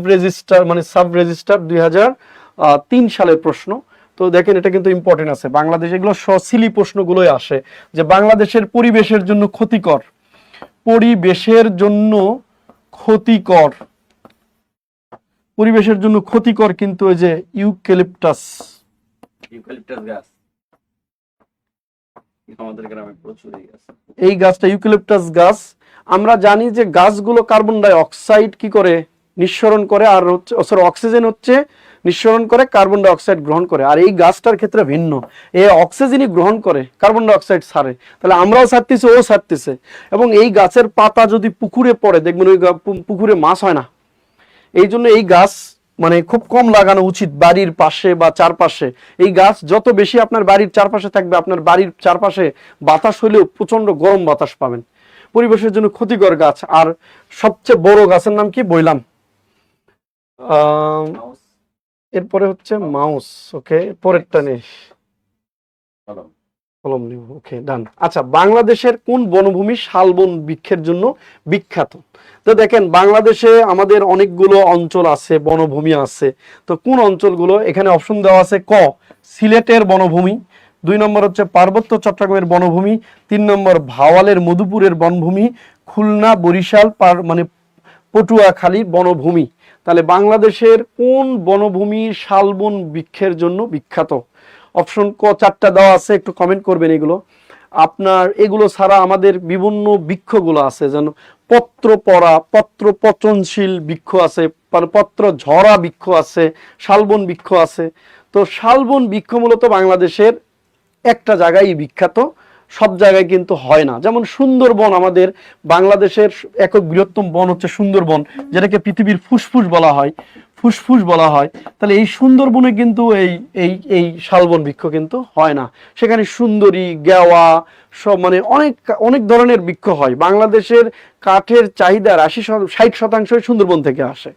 রেজিস্টার 2003 সালের প্রশ্ন। তো দেখেন এটা কিন্তু ইম্পর্টেন্ট আছে, বাংলাদেশ এগুলো সসিলি প্রশ্নগুলোই আসে, যে বাংলাদেশের পরিবেশের জন্য ক্ষতিকর, পরিবেশের জন্য ক্ষতিকর, পরিবেশের জন্য ক্ষতিকর কিন্তু ওই যে ইউক্যালিপটাস গাছ আমাদের গ্রামে প্রচুরই আছে। এই গাছটা ইউক্যালিপটাস গাছ। আমরা জানি যে গাছগুলো কার্বন ডাই অক্সাইড কি করে নিঃসরণ করে, আর হচ্ছে অক্সিজেন হচ্ছে নিঃসরণ করে, কার্বন ডাই অক্সাইড গ্রহণ করে। আর এই গাছটার ক্ষেত্রে ভিন্ন, এই অক্সিজেনই গ্রহণ করে, কার্বন ডাই অক্সাইড ছাড়ে। তাহলে আমরাও ছাড়তেছি, ও ছাড়তেছে। এবং এই গাছের পাতা যদি পুকুরে পড়ে, দেখবেন ওই পুকুরে মাছ হয় না। এই জন্য এই গাছ মানে খুব কম লাগানো উচিত বাড়ির পাশে বা চারপাশে। এই গাছ যত বেশি আপনার বাড়ির চারপাশে থাকবে, আপনার বাড়ির চারপাশে বাতাস হইলেও প্রচন্ড গরম বাতাস পাবেন। পরিবেশের জন্য ক্ষতিকর গাছ। আর সবচেয়ে বড় গাছের নাম কি? বললাম। এরপরে হচ্ছে মাউস। ওকে, পরেরটা নেই, কলম নিব। ওকে, ডান। আচ্ছা, বাংলাদেশের কোন বনভূমি শালবন বৃক্ষের জন্য বিখ্যাত? তো দেখেন বাংলাদেশে আমাদের অনেকগুলো অঞ্চল আছে, বনভূমি আছে। তো কোন অঞ্চলগুলো? এখানে অপশন দেওয়া আছে। ক, সিলেটের বনভূমি, 2 নম্বর হচ্ছে পার্বত্য চট্টগ্রামের বনভূমি, 3 নম্বর ভাওয়ালের মধুপুরের বনভূমি, খুলনা বরিশাল পটুয়াখালী বনভূমি। তাহলে বাংলাদেশের কোন বনভূমি শালবন বৃক্ষের জন্য বিখ্যাত? অপশন ক 4টা দেওয়া আছে, একটু কমেন্ট করবেন এগুলো। আপনার এগুলো ছাড়া আমাদের বিভিন্ন বৃক্ষগুলো আছে, যেন পত্র পরা, পত্র পচনশীল বৃক্ষ আছে, পত্র ঝরা বৃক্ষ আছে, শালবন বৃক্ষ আছে। তো শালবন বৃক্ষ মূলত বাংলাদেশের একটা জায়গায় বিখ্যাত, সব জায়গায় কিন্তু হয় না। যেমন সুন্দরবন, আমাদের বাংলাদেশের একক বৃহত্তম বন হচ্ছে সুন্দরবন, যেটাকে পৃথিবীর ফুসফুস বলা হয়, ফুসফুস বলা হয়। তাহলে এই সুন্দরবনে কিন্তু এই এই এই শালবন বৃক্ষ কিন্তু হয় না। সেখানে সুন্দরী, গেওয়া, সব মানে অনেক অনেক ধরনের বৃক্ষ হয়। বাংলাদেশের কাঠের চাহিদার 60% সুন্দরবন থেকে আসে।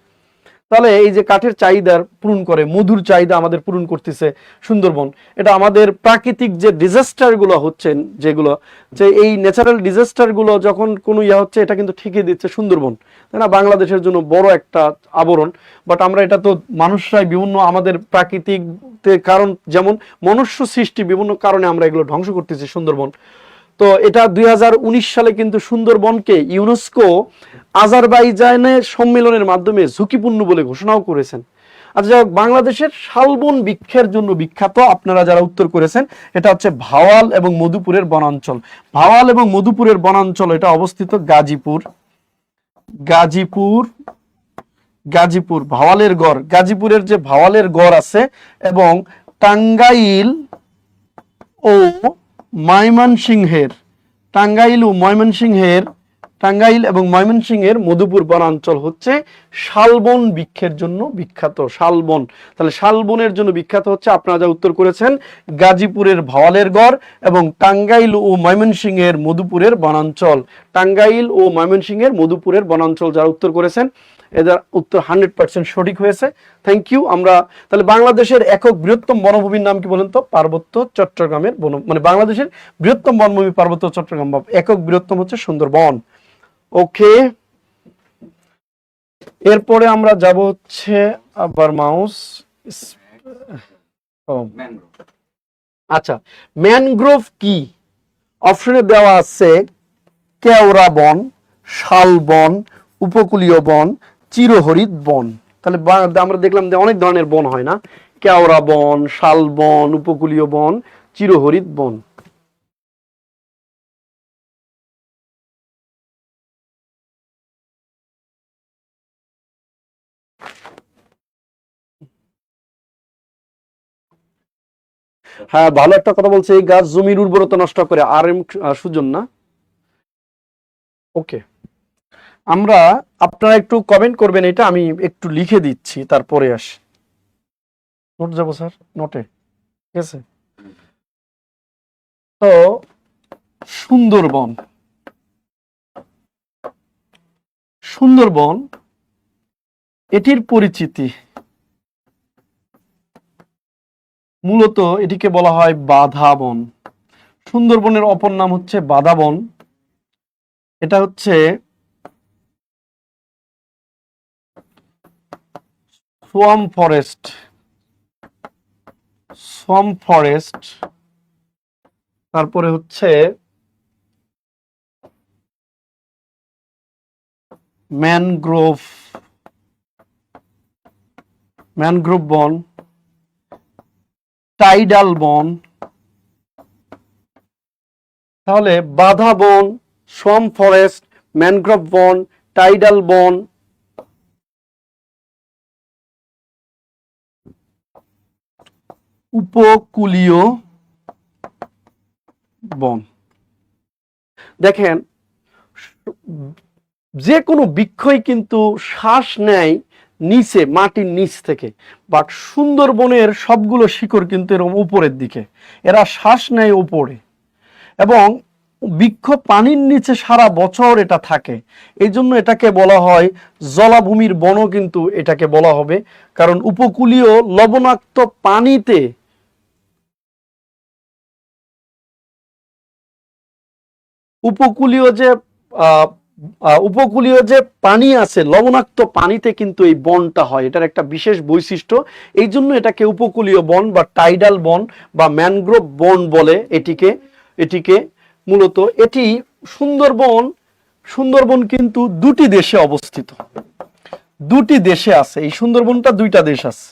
তাহলে এই যে কাঠের চাহিদা পূরণ করে, মধুর চাহিদা আমাদের পূরণ করতেছে সুন্দরবন। এটা আমাদের প্রাকৃতিক যে ডিজাস্টার গুলো হচ্ছে, যেগুলো যে এই ন্যাচারাল ডিজাস্টার গুলো যখন কোনো হচ্ছে, এটা কিন্তু ঠিকই দিচ্ছে সুন্দরবন, তাই না? বাংলাদেশের জন্য বড় একটা আবরণ। বাট আমরা এটা তো মানুষরাই বিভিন্ন আমাদের প্রাকৃতিক কারণ, যেমন মনুষ্য সৃষ্টি বিভিন্ন কারণে আমরা এগুলো ধ্বংস করতেছি সুন্দরবন। তো এটা 2019 সালে কিন্তু সুন্দরবনকে ইউনেস্কো আজারবাইজানের সম্মেলনের মাধ্যমে ঝুঁকিপূর্ণ বলে ঘোষণাও করেছেন। আচ্ছা, বাংলাদেশের শালবন বৃক্ষের জন্য বিখ্যাত আপনারা যারা উত্তর করেছেন, এটা হচ্ছে ভাওয়াল এবং মধুপুরের বনাঞ্চল। ভাওয়াল এবং মধুপুরের বনাঞ্চল এটা অবস্থিত গাজীপুর, গাজীপুর, গাজীপুর ভাওয়ালের গড়, গাজীপুরের যে ভাওয়ালের গড় আছে, এবং টাঙ্গাইল ও ময়মনসিংহের, টাঙ্গাইল এবং ময়মনসিংহের মধুপুর বনাঞ্চল হচ্ছে শালবন বৃক্ষের জন্য বিখ্যাত। শালবন, তাহলে শালবনের জন্য বিখ্যাত হচ্ছে আপনারা যা উত্তর করেছেন গাজীপুরের ভাওয়ালের গড় এবং টাঙ্গাইল ও ময়মনসিংহের মধুপুরের বনাঞ্চল। টাঙ্গাইল ও ময়মনসিংহের মধুপুরের বনাঞ্চল যারা উত্তর করেছেন, এদের উত্তর 100% সঠিক হয়েছে। Thank you. আমরা তাহলে বাংলাদেশের একক বৃহত্তম বনভূমির নাম কি বলেন তো? পার্বত্য চট্টগ্রামের মানে বাংলাদেশের বৃহত্তম বনভূমি পার্বত্য চট্টগ্রাম, একক বৃহত্তম হচ্ছে সুন্দরবন। ওকে, এরপরে আমরা যাব হচ্ছে আবার মাউস। আচ্ছা, ম্যানগ্রোভ কি? অপশনে দেওয়া আছে কেওড়া বন, শাল বন, উপকূলীয় বন, চিরহরিৎ বন। তাহলে আমরা দেখলাম যে অনেক ধরনের বন হয় না? কেওড়া বন, শাল বন, উপকূলীয় বন, চিরহরিৎ বন। হ্যাঁ, ভালো একটা কথা বলছে, এই গাছ জমির উর্বরতা নষ্ট করে। আর এম সুজন না? ওকে, আমরা আপনারা একটু কমেন্ট করবেন, এটা আমি একটু লিখে দিচ্ছি, তারপরে আসি। নোট যাবো স্যার, নোটে, ঠিক আছে? তো সুন্দরবন, সুন্দরবন এটির পরিচিতি, মূলত এটিকে বলা হয় বাধা বন। সুন্দরবনের অপর নাম হচ্ছে বাধা বন। এটা হচ্ছে সোয়াম্প ফরেস্ট, সোয়াম্প ফরেস্ট, তারপরে হচ্ছে ম্যানগ্রোভ, ম্যানগ্রোভ বন, টাইডাল বন। তাহলে বাধা বন, সোয়াম্প ফরেস্ট, ম্যানগ্রোভ বন, টাইডাল বন, উপকূলীয় বন। দেখেন, যে কোনো বৃক্ষই কিন্তু শ্বাস নেয় নিচে, মাটির নিচ থেকে, বাট সুন্দরবনের সবগুলো শিকড় কিন্তু এরকম উপরের দিকে, এরা শ্বাস নেয় উপরে, এবং বৃক্ষ পানির নিচে সারা বছর এটা থাকে। এই জন্য এটাকে বলা হয় জলাভূমির বনও কিন্তু এটাকে বলা হবে, কারণ উপকূলীয় লবণাক্ত পানিতে উপকূলীয় যে উপকূলীয় যে পানি আছে, লবণাক্ত পানিতে কিন্তু এই বনটা হয়, এটার একটা বিশেষ বৈশিষ্ট্য। এই জন্য এটাকে উপকূলীয় বন বা টাইডাল বন বা ম্যানগ্রোভ বন বলে এটিকে মূলত। এটি সুন্দরবন, সুন্দরবন কিন্তু দুটি দেশে অবস্থিত, দুটি দেশে আছে। এই সুন্দরবনটা দুইটা দেশ আছে।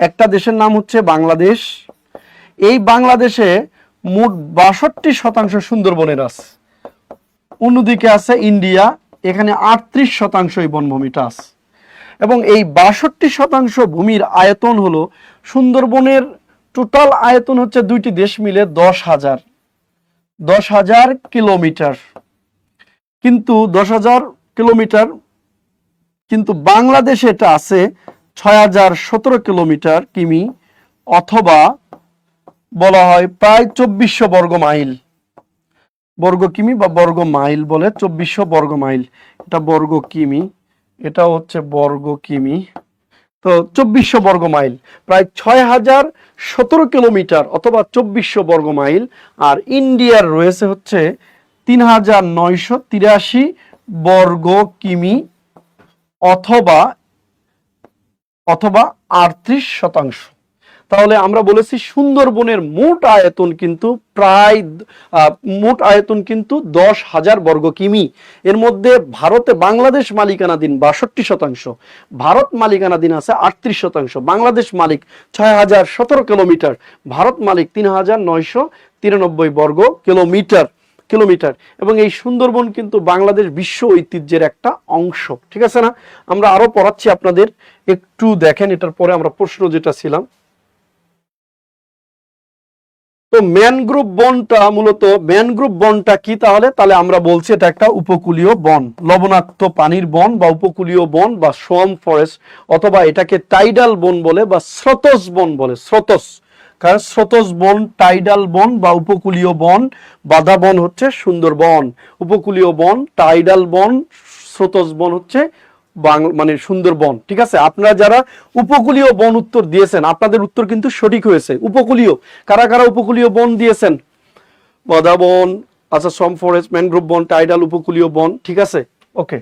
একটা দেশের নাম হচ্ছে বাংলাদেশ। এই বাংলাদেশে মোট ৬২% সুন্দরবনের আছে। অন্যদিকে আছে ইন্ডিয়া, এখানে ৩৮% এই বনভূমিটা আছে। এবং এই ৬২% ভূমির আয়তন হলো, সুন্দরবনের টোটাল আয়তন হচ্ছে দুইটি দেশ মিলে ১০,০০০ কিলোমিটার। কিন্তু ১০,০০০ কিলোমিটার, কিন্তু বাংলাদেশে এটা আছে ৬,০১৭ কিলোমিটার কিমি, অথবা বলা হয় প্রায় ২৪০০ বর্গ মাইল, বর্গ কিমি বা বর্গ মাইল বলে, ২৪০০ বর্গ মাইল। এটা বর্গ কিমি, এটা হচ্ছে বর্গ কিমি, তো ২৪০০ বর্গ মাইল, প্রায় ৬,০১৭ কিলোমিটার অথবা ২৪০০ বর্গ মাইল। আর ইন্ডিয়ার রয়েছে হচ্ছে ৩,৯৮৩ বর্গ কিমি, অথবা ৩৮%। তাহলে আমরা বলেছি সুন্দরবনের মোট আয়তন কিন্তু প্রায় মোট আয়তন কিন্তু ১০,০০০ বর্গ কিমি। এর মধ্যে ভারতে বাংলাদেশ মালিকানাধীন ৬২%, ভারত মালিকানাধীন আছে ৩৮%, বাংলাদেশ মালিক ৬,০১৭ কিলোমিটার, ভারত মালিক ৩,৯৯৩ বর্গ কিলোমিটার। এবং এই সুন্দরবন কিন্তু বাংলাদেশ বিশ্ব ঐতিহ্যের একটা অংশ, ঠিক আছে না? আমরা আরো পড়াচ্ছি আপনাদের, একটু দেখেন। এটার পরে আমরা প্রশ্ন যেটা ছিলাম, তো ম্যানগ্রোভ বনটা মূলত, ম্যানগ্রোভ বনটা কি? তাহলে আমরা বলছি এটা একটা উপকূলীয় বন, লবণাক্ত পানির বন বা উপকূলীয় বন বা সোয়াম্প ফরেস্ট, অথবা এটাকে টাইডাল বন বলে বা স্রোতস বন বলে। স্রোতস, কারণ স্রোতস বন, টাইডাল বন বা উপকূলীয় বন, বাধা বন হচ্ছে সুন্দরবন, উপকূলীয় বন, টাইডাল বন, স্রোতস বন হচ্ছে মানে সুন্দরবন, ঠিক আছে? আপনারা যারা উপকূলীয় বন উত্তর দিয়েছেন, আপনাদের উত্তর কিন্তু সঠিক হয়েছে। উপকূলীয়, কারা কারা উপকূলীয় বন দিয়েছেন? বাধা বন, আচ্ছা, সোয়াম্প ফরেস্ট, ম্যানগ্রোভ বন, টাইডাল, উপকূলীয় বন, ঠিক আছে? ওকে,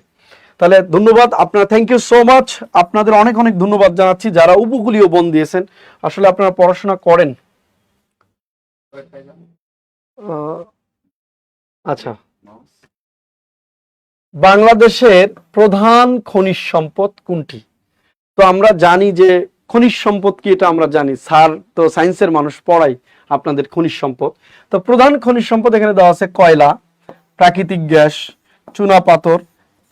তাহলে ধন্যবাদ আপনারা, থ্যাংক ইউ সো মাচ। আপনাদের অনেক অনেক ধন্যবাদ জানাচ্ছি যারা উপকূলীয় বন দিয়েছেন। আসলে আপনারা পড়াশোনা করেন। আচ্ছা, বাংলাদেশের প্রধান খনিজ সম্পদ কোনটি? তো আমরা জানি যে খনিজ সম্পদ কি, এটা আমরা জানি, স্যার তো সায়েন্সের মানুষ, পড়াই আপনাদের খনিজ সম্পদ। তো প্রধান খনিজ সম্পদ এখানে দেওয়া আছে কয়লা, প্রাকৃতিক গ্যাস, চুনাপাথর,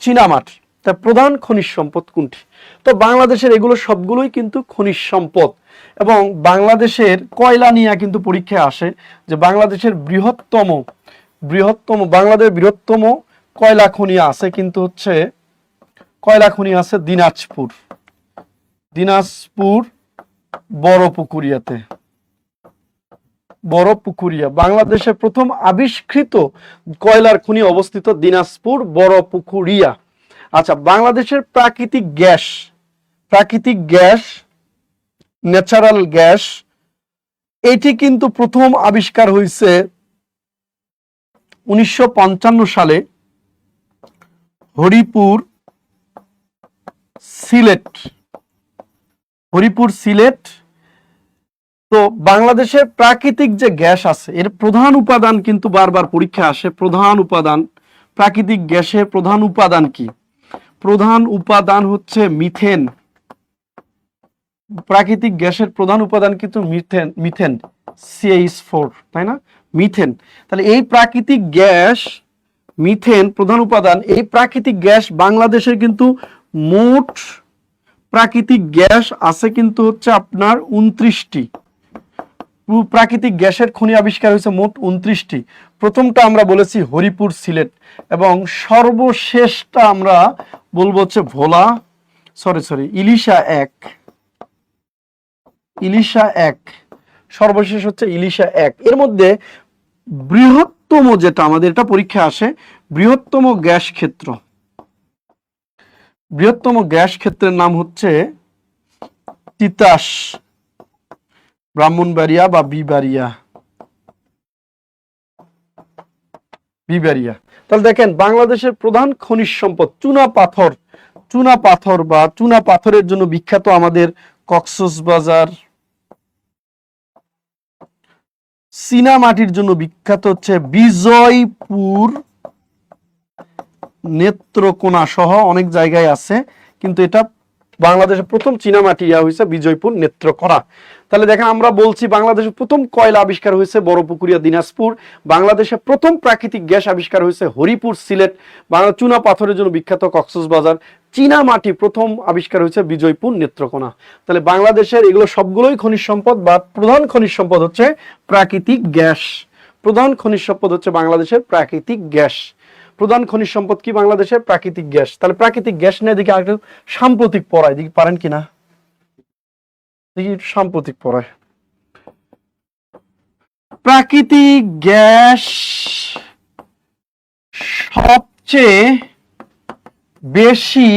চীনামাটি। তা প্রধান খনিজ সম্পদ কোনটি? তো বাংলাদেশের এগুলো সবগুলোই কিন্তু খনিজ সম্পদ। এবং বাংলাদেশের কয়লা নিয়ে কিন্তু পরীক্ষায় আসে যে বাংলাদেশের বৃহত্তম কয়লা খনি আছে কিন্তু হচ্ছে, কয়লা খনি আছে দিনাজপুর বড়পুকুরিয়া। বাংলাদেশে প্রথম আবিষ্কৃত কয়লার খনি অবস্থিত দিনাজপুর বড়পুকুরিয়া। আচ্ছা, বাংলাদেশের প্রাকৃতিক গ্যাস, ন্যাচারাল গ্যাস, এটি কিন্তু প্রথম আবিষ্কার হয়েছে 1955 সালে হরিপুর সিলেট। তো বাংলাদেশের প্রাকৃতিক যে গ্যাস আছে এর প্রধান উপাদান কিন্তু বারবার পরীক্ষা আসে। প্রধান উপাদান, প্রাকৃতিক গ্যাসের প্রধান উপাদান কি? প্রধান উপাদান হচ্ছে মিথেন। প্রাকৃতিক গ্যাসের প্রধান উপাদান কিন্তু মিথেন CH4, তাই না? মিথেন। তাহলে এই প্রাকৃতিক গ্যাস মিথেন প্রধান উপাদান। এই প্রাকৃতিক গ্যাস বাংলাদেশের কিন্তু মোট প্রাকৃতিক গ্যাস আছে কিন্তু হচ্ছে আপনার 29টি। প্রাকৃতিক গ্যাসের খনি আবিষ্কার হয়েছে মোট 29টি। প্রথমটা আমরা বলেছি হরিপুর সিলেট, এবং সর্বশেষটা আমরা বলবো হচ্ছে ইলিশা এক। সর্বশেষ হচ্ছে ইলিশা 1। এর মধ্যে বৃহত্তম যেটা আমাদের এটা পরীক্ষা আসে, বৃহত্তম গ্যাস ক্ষেত্রের নাম হচ্ছে তিতাস, ব্রাহ্মণবাড়িয়া বা বিবাড়িয়া। তাহলে দেখেন বাংলাদেশের প্রধান খনিজ সম্পদ চুনা পাথরের জন্য বিখ্যাত আমাদের কক্সবাজার। চীনা মাটির জন্য বিখ্যাত হচ্ছে বিজয়পুর, নেত্রকোনা সহ অনেক জায়গায় আছে, কিন্তু এটা বাংলাদেশের প্রথম চীনা মাটি হয়েছে বিজয়পুর, নেত্রকোনা। তাহলে দেখেন আমরা বলছি বাংলাদেশের প্রথম কয়লা আবিষ্কার হয়েছে বড়পুকুরিয়া, দিনাজপুর। বাংলাদেশের প্রথম প্রাকৃতিক গ্যাস আবিষ্কার হয়েছে হরিপুর, সিলেট। চুনা পাথরের জন্য বিখ্যাত কক্সবাজার। চীনা মাটি প্রথম আবিষ্কার হয়েছে বিজয়পুর, নেত্রকোনা। তাহলে বাংলাদেশের এগুলো সবগুলোই খনিজ সম্পদ, বা প্রধান খনিজ সম্পদ হচ্ছে প্রাকৃতিক গ্যাস। প্রধান খনিজ সম্পদ হচ্ছে বাংলাদেশের প্রাকৃতিক গ্যাস। প্রধান খনিজ সম্পদ কি বাংলাদেশের? প্রাকৃতিক গ্যাস। তাহলে প্রাকৃতিক গ্যাস নিয়ে দেখি আরেকটু সাম্প্রতিক পড়ায়, দেখি পারেন কিনা, দেখি সাম্প্রতিক পড়ায়। প্রাকৃতিক গ্যাস সবচেয়ে বেশি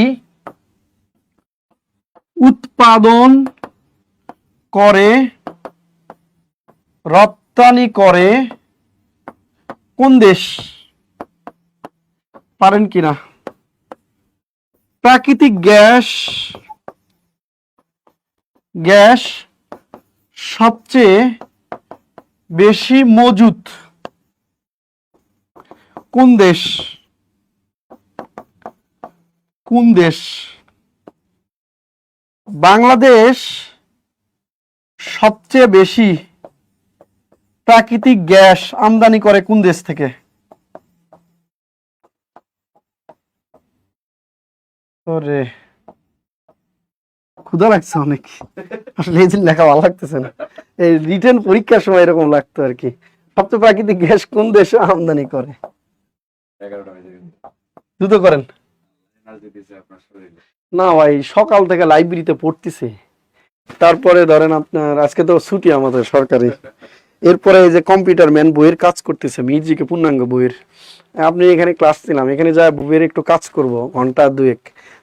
উৎপাদন করে, রপ্তানি করে কোন দেশ? পারেন কিনা? প্রাকৃতিক গ্যাস সবচেয়ে বেশি মজুত কোন দেশ? বাংলাদেশ সবচেয়ে বেশি প্রাকৃতিক গ্যাস আমদানি করে কোন দেশ থেকে? ওরে ক্ষুধা লাগছে অনেক, আসলে এই দিন লেখা ভালো লাগতেছে না। এই রিটেন পরীক্ষার সময় এরকম লাগতো আর কি। সবচেয়ে প্রাকৃতিক গ্যাস কোন দেশ আমদানি করে? দ্রুত করেন না ভাই, সকাল থেকে লাইব্রেরিতে পড়তেছি, তারপরে ধরেন আপনার আজকে তো ছুটি আমাদের সরকারি, এরপরে এই যে কম্পিউটার ম্যান বইয়ের কাজ করতেছে, মির্জিকে পূর্ণাঙ্গ বইয়ের। আপনি এখানে ক্লাস নিলাম, এখানে যা বইয়ের একটু কাজ করব ঘন্টা 2-1,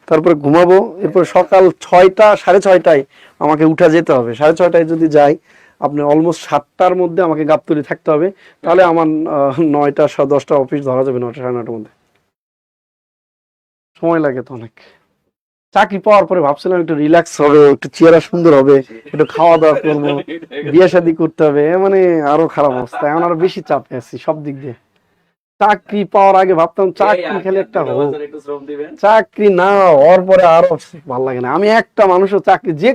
তারপরে ঘুমাবো। এরপর সকাল 6টা 6:30টায় আমাকে উঠা যেতে হবে। 6:30টায় যদি যাই, আপনি অলমোস্ট 7টার মধ্যে আমাকে গাবতলী থাকতে হবে, তাহলে আমার 9টা 10টা অফিস ধরা যাবে। 9টা 9:30টার মধ্যে সময় লাগে তো অনেক। চাকরি পাওয়ার পরে ভাবছিলাম একটু রিল্যাক্স হবে, একটু চেহারা সুন্দর হবে, একটু খাওয়া দাওয়া করবো, বিয়ে শাদী করতে হবে, মানে আরো খারাপ অবস্থা। এখন আরো বেশি চাপে আছি সব দিক দিয়ে। চাকরি পাওয়ার আগে ভাবতাম চাকরি খেলে একটা হোক, চাকরি না হওয়ার পরে আরো ভালো লাগে না। আমি একটা মানুষও চাকরি যে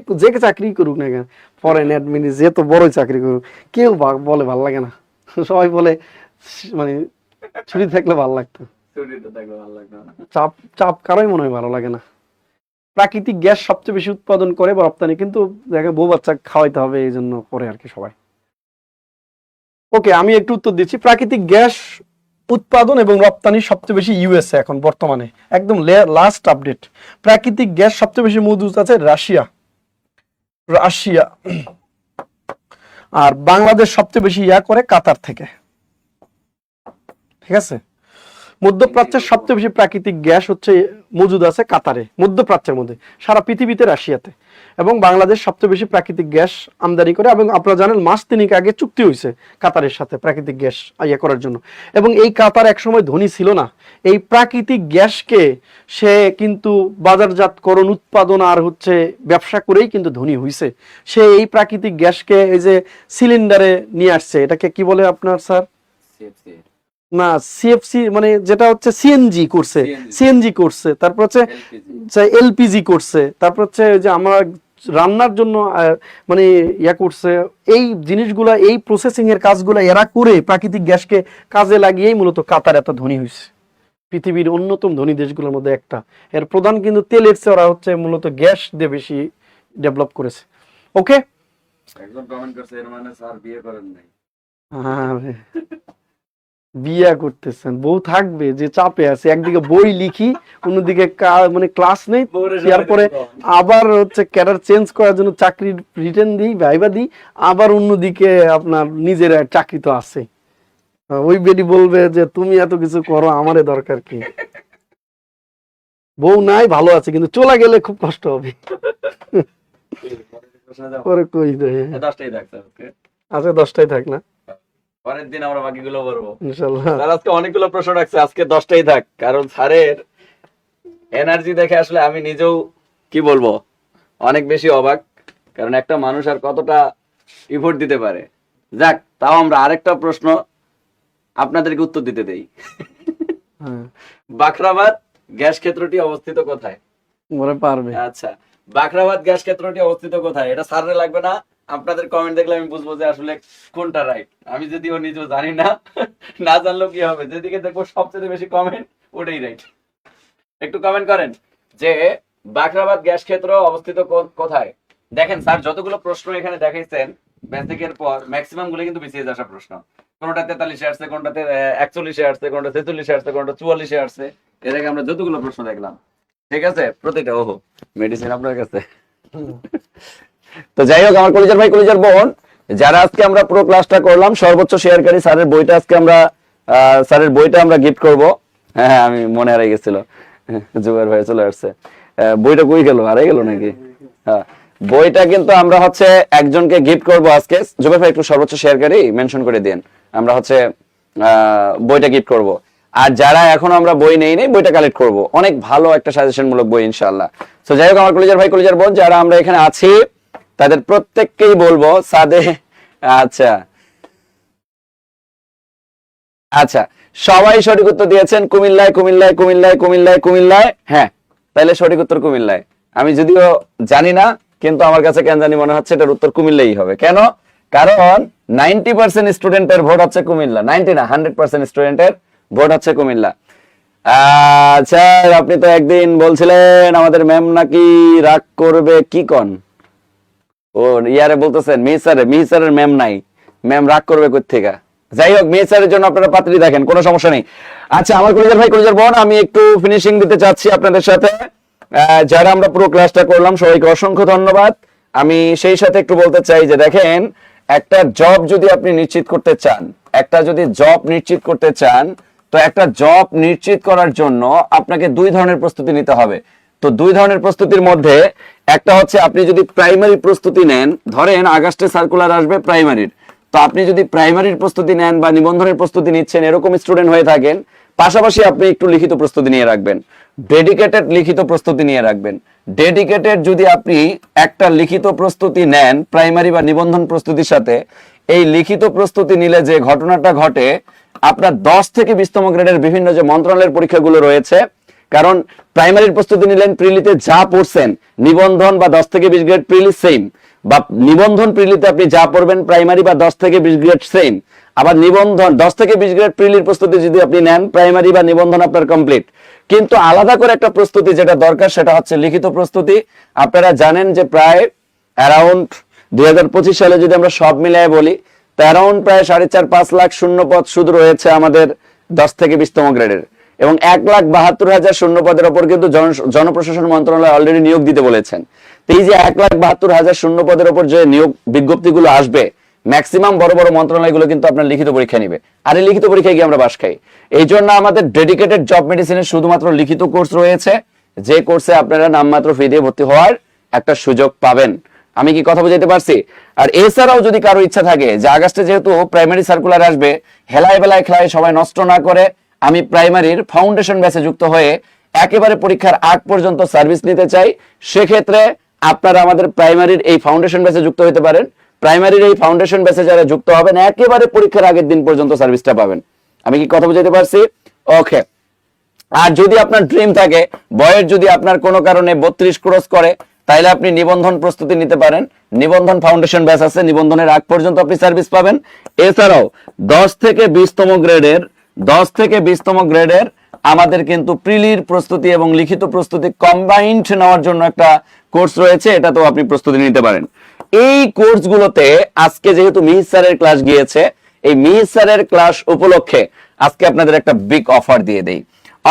চাকরি করুক না কেন, ফরেন অ্যাডমিনি যে তো বড়ই চাকরি করুক, কেউ বলে ভালো লাগে না। সবাই বলে মানে ছুটি থাকলে ভালো লাগতো, চাপ কারোই মনে হয় ভালো লাগে না। প্রাকৃতিক গ্যাস সবচেয়ে বেশি উৎপাদন করে বা রপ্তানি, কিন্তু দেখে বউ বাচ্চা খাওয়াইতে হবে এই জন্য করে আর কি সবাই। ওকে, আমি একটু উত্তর দিচ্ছি। প্রাকৃতিক গ্যাস উৎপাদন এবং রপ্তানি সবচেয়ে বেশি ইউএসএ এখন বর্তমানে, একদম লাস্ট আপডেট। প্রাকৃতিক গ্যাস সবচেয়ে বেশি মজুত আছে রাশিয়া। আর বাংলাদেশ সবচেয়ে বেশি করে কাতার থেকে। ঠিক আছে, মধ্যপ্রাচ্যের সবচেয়ে বেশি প্রাকৃতিক গ্যাস হচ্ছে মজুদ আছে কাতারে, মধ্যপ্রাচ্যের মধ্যে, সারা পৃথিবীতে রাশিয়াতে। এবং বাংলাদেশ সবচেয়ে বেশি প্রাকৃতিক গ্যাস আমদানি করে। এবং আপনারা জানেন মাস তিনেক আগে চুক্তি হয়েছে কাতারের সাথে প্রাকৃতিক গ্যাস ইয়ে করার জন্য। এবং এই কাতার একসময় ধনী ছিল না, এই প্রাকৃতিক গ্যাসকে সে কিন্তু বাজারজাতকরণ, উৎপাদন আর হচ্ছে ব্যবসা করেই কিন্তু ধনী হয়েছে। সে এই প্রাকৃতিক গ্যাসকে এই যে সিলিন্ডারে নিয়ে আসছে, এটাকে কি বলে আপনার স্যার? না, সিএফসি মানে যেটা হচ্ছে সিএনজি করছে, সিএনজি করছে, তারপর হচ্ছে এলপিজি করছে, তারপর হচ্ছে যে আমরা রান্নার জন্য মানে ইয়া করছে। এই জিনিসগুলা, এই প্রসেসিং এর কাজগুলা এরা করে প্রাকৃতিক গ্যাসকে কাজে লাগিয়েই মূলত কাতার এত ধনী হয়েছে, পৃথিবীর অন্যতম ধনী দেশগুলোর মধ্যে একটা। এর প্রধান কিন্তু তেলের চেয়ে ওরা হচ্ছে মূলত গ্যাস দিয়ে বেশি ডেভেলপ করেছে। ওকে, একজন কমেন্ট করছে এর মানে স্যার বিয়ে করেন নাই। বিয়া করতেছেন, বউ থাকবে যে চাপে আছে, একদিকে বই লিখি, অন্যদিকে মানে ক্লাস নেই, তারপরে আবার হচ্ছে ক্যাডার চেঞ্জ করার জন্য চাকরির রিটার্ন দিই, ভাইবা দিই, আবার অন্যদিকে আপনার নিজের চাকরি তো আছে। ওই বেডি বলবে যে তুমি এত কিছু করো, আমারে দরকার কি? বউ নাই, ভালো আছে, কিন্তু চলে গেলে খুব কষ্ট হবে। পরে কই দেয় 10টাই থাক স্যার। ওকে, আচ্ছা 10টাই থাক না, পরের দিন আমরা বাকিগুলো বলবো ইনশাআল্লাহ। স্যার আজকে অনেকগুলো প্রশ্ন রাখছে, আজকে 10টাই থাক, কারণ স্যারের এনার্জি দেখে আসলে আমি নিজেও কি বলবো অনেক বেশি অবাক। কারণ একটা মানুষ আর কতটা ইফোর্ট দিতে পারে। যাক, তাও আমরা আরেকটা প্রশ্ন আপনাদেরকে উত্তর দিতে দেই। বাখরাবাদ গ্যাস ক্ষেত্রটি অবস্থিত কোথায়? মনে পারবে। আচ্ছা, বাখরাবাদ গ্যাস ক্ষেত্রটি অবস্থিত কোথায়? এটা স্যারের লাগবে না, আপনাদের কমেন্ট দেখলে আমি বুঝবো যে আসলে কোনটা রাইট। আমি যদিও নিজেও জানি না, না জানলেও কি হবে, যেদিকে দেখবো সবচেয়ে বেশি কমেন্ট ওটাই রাইট। একটু কমেন্ট করেন যে বাখরাবাদ গ্যাস ক্ষেত্র অবস্থিত কোথায়। দেখেন স্যার যতগুলো প্রশ্ন এখানে দেখাইছেন বেসিকের পর ম্যাক্সিমাম গুলো কিন্তু বিসিএস আসা প্রশ্ন। কোনটা 43 আসছে, কোনটাতে 41 আসছে, কোনটা 46 আসছে, কোনটা 44 আসছে। এর আগে আমরা যতগুলো প্রশ্ন দেখলাম, ঠিক আছে, প্রতিটা ওহো মেডিসিন আপনার কাছে। তো যাই হোক আমার কলিজার ভাই, কলিজার বোন, যারা আজকে আমরা পুরো ক্লাসটা করলাম, সর্বোচ্চ শেয়ারকারী স্যারের বইটা আজকে আমরা স্যারের বইটা আমরা গিফট করব। হ্যাঁ, আমি মনে হারাই গেছিল, জুবাইর ভাই চলে আসছে। বইটা কই গেল, হারাই গেল নাকি? হ্যাঁ, বইটা কিন্তু আমরা হচ্ছে একজনকে গিফট করব আজকে। জুবাইর ভাই একটু সর্বোচ্চ শেয়ারকারী মেনশন করে দিন, আমরা হচ্ছে বইটা গিফট করব। আর যারা এখন আমরা বই নেই বইটা কালেক্ট করব, অনেক ভালো একটা সাজেশন মূলক বই ইনশাআল্লাহ। তো যাই হোক আমার কলিজার ভাই, কলিজার বোন, যারা আমরা এখানে আছি তাদের প্রত্যেককেই বলবো সাদে। আচ্ছা আচ্ছা, সবাই সঠিক উত্তর দিয়েছেন কুমিল্লায়, কুমিল্লায়, কুমিল্লায়, কুমিল্লায়, কুমিল্লায়। হ্যাঁ, তাহলে সঠিক উত্তর কুমিল্লায়। আমি যদিও জানি না, কিন্তু আমার কাছে কেন জানি মনে হচ্ছে এটার উত্তর কুমিল্লাই হবে। কেন? কারণ 90% স্টুডেন্টের ভোট হচ্ছে কুমিল্লা, 90 না 100% স্টুডেন্টের ভোট হচ্ছে কুমিল্লা। আচ্ছা, আপনি তো একদিন বলছিলেন আমাদের ম্যাম নাকি রাগ করবে, কি কন? ও ইয়ারে বলতেছেন মিহিসারের ম্যাম নাই, ম্যাম রাগ করবে কই থেকে? যাই হোক, মিহিসারের জন্য আপনারা পাত্রী দেখেন, কোনো সমস্যা নেই। আচ্ছা আমার কলিজার ভাই, কলিজার বোন, আমি একটু ফিনিশিং দিতে চাচ্ছি আপনাদের সাথে। যারা আমরা পুরো ক্লাসটা করলাম সবাইকে অসংখ্য ধন্যবাদ। আমি সেই সাথে একটু বলতে চাই যে দেখেন, একটা জব যদি আপনি নিশ্চিত করতে চান, তো একটা জব নিশ্চিত করার জন্য আপনাকে দুই ধরনের প্রস্তুতি নিতে হবে। তো দুই ধরনের প্রস্তুতির মধ্যে একটা হচ্ছে আপনি যদি প্রাইমারি প্রস্তুতি নেন, ধরেন আগস্টে সার্কুলার আসবে প্রাইমারির, তো আপনি যদি প্রাইমারির প্রস্তুতি নেন বা নিবন্ধনের প্রস্তুতি নিচ্ছেন এরকম স্টুডেন্ট হয়ে থাকেন, পাশাপাশি আপনি একটু লিখিত প্রস্তুতি নিয়ে রাখবেন, ডেডিকেটেড লিখিত প্রস্তুতি নিয়ে রাখবেন। ডেডিকেটেড যদি আপনি একটা লিখিত প্রস্তুতি নেন প্রাইমারি বা নিবন্ধন প্রস্তুতির সাথে, এই লিখিত প্রস্তুতি নিলে যে ঘটনাটা ঘটে, আপনার 10 থেকে 20তম গ্রেডের বিভিন্ন যে মন্ত্রণালয়ের পরীক্ষাগুলো রয়েছে, কারণ প্রাইমারির প্রস্তুতি নিলেন প্রিলিতে যা পড়ছেন, নিবন্ধন বা 10 থেকে 20 গ্রেড প্রিলি সেম, বা নিবন্ধন প্রিলিতে আপনি যা পড়বেন প্রাইমারি বা 10 থেকে 20 গ্রেড সেম। আবার নিবন্ধন 10 থেকে 20 গ্রেড প্রিলির প্রস্তুতি যদি আপনি নেন, প্রাইমারি বা নিবন্ধন আপনার কমপ্লিট। কিন্তু আলাদা করে একটা প্রস্তুতি যেটা দরকার, সেটা হচ্ছে লিখিত প্রস্তুতি। আপনারা জানেন যে প্রায় অ্যারাউন্ড 2025 সালে যদি আমরা সব মিলিয়ে বলি, তো অ্যারাউন্ড প্রায় 4.5-5 লাখ শূন্যপদ শুধু রয়েছে আমাদের 10 থেকে 20তম গ্রেডের, এবং 1,72,000 শূন্যপদের ওপর কিন্তু জনপ্রশাসন মন্ত্রণালয় অলরেডি নিয়োগ দিতে বলেছেন। তো এই যে 1,72,000 শূন্যপদের ওপর যে নিয়োগ বিজ্ঞপ্তিগুলো আসবে, ম্যাক্সিমাম বড় বড় মন্ত্রণালয়গুলো কিন্তু আপনার লিখিত পরীক্ষা নিবে, আর এই লিখিত পরীক্ষায় গিয়ে আমরা বাস খাই। এই জন্য আমাদের ডেডিকেটেড জব মেডিসিনের শুধুমাত্র লিখিত কোর্স রয়েছে, যে কোর্সে আপনারা নামমাত্র ফি দিয়ে ভর্তি হওয়ার একটা সুযোগ পাবেন। আমি কি কথা বুঝাইতে পারছি? আর এছাড়াও যদি কারো ইচ্ছা থাকে যে আগস্টে যেহেতু প্রাইমারি সার্কুলার আসবে, হেলায় বেলায় খেলায় সবাই নষ্ট না করে আমি প্রাইমারির ফাউন্ডেশন ব্যাচে যুক্ত হয়ে একেবারে পরীক্ষার আগ পর্যন্ত সার্ভিস নিতে চাই, সেক্ষেত্রে আপনারা আমাদের প্রাইমারির এই ফাউন্ডেশন ব্যাচে যুক্ত হতে পারেন। প্রাইমারির এই ফাউন্ডেশন ব্যাচে যারা যুক্ত হবেন একেবারে পরীক্ষার আগের দিন পর্যন্ত সার্ভিসটা পাবেন। আমি কি কথা বুঝাইতে পারছি? ওকে। আর যদি আপনার ড্রিম থাকে, বয়স যদি আপনার কোনো কারণে 32 ক্রস করে, তাইলে আপনি নিবন্ধন প্রস্তুতি নিতে পারেন। নিবন্ধন ফাউন্ডেশন ব্যাচ আছে, নিবন্ধনের আগ পর্যন্ত আপনি সার্ভিস পাবেন। এছাড়াও 10 থেকে 20তম গ্রেডের আমাদের কিন্তু প্রিলির প্রস্তুতি এবং লিখিত প্রস্তুতি কম্বাইন্ড নেওয়ার জন্য একটা কোর্স রয়েছে, এটাতেও আপনি প্রস্তুতি নিতে পারেন। এই কোর্সগুলোতে আজকে যেহেতু মিহির স্যারের ক্লাস গিয়েছে, এই মিহির স্যারের ক্লাস উপলক্ষে আজকে আপনাদের একটা বিগ অফার দিয়ে দেই।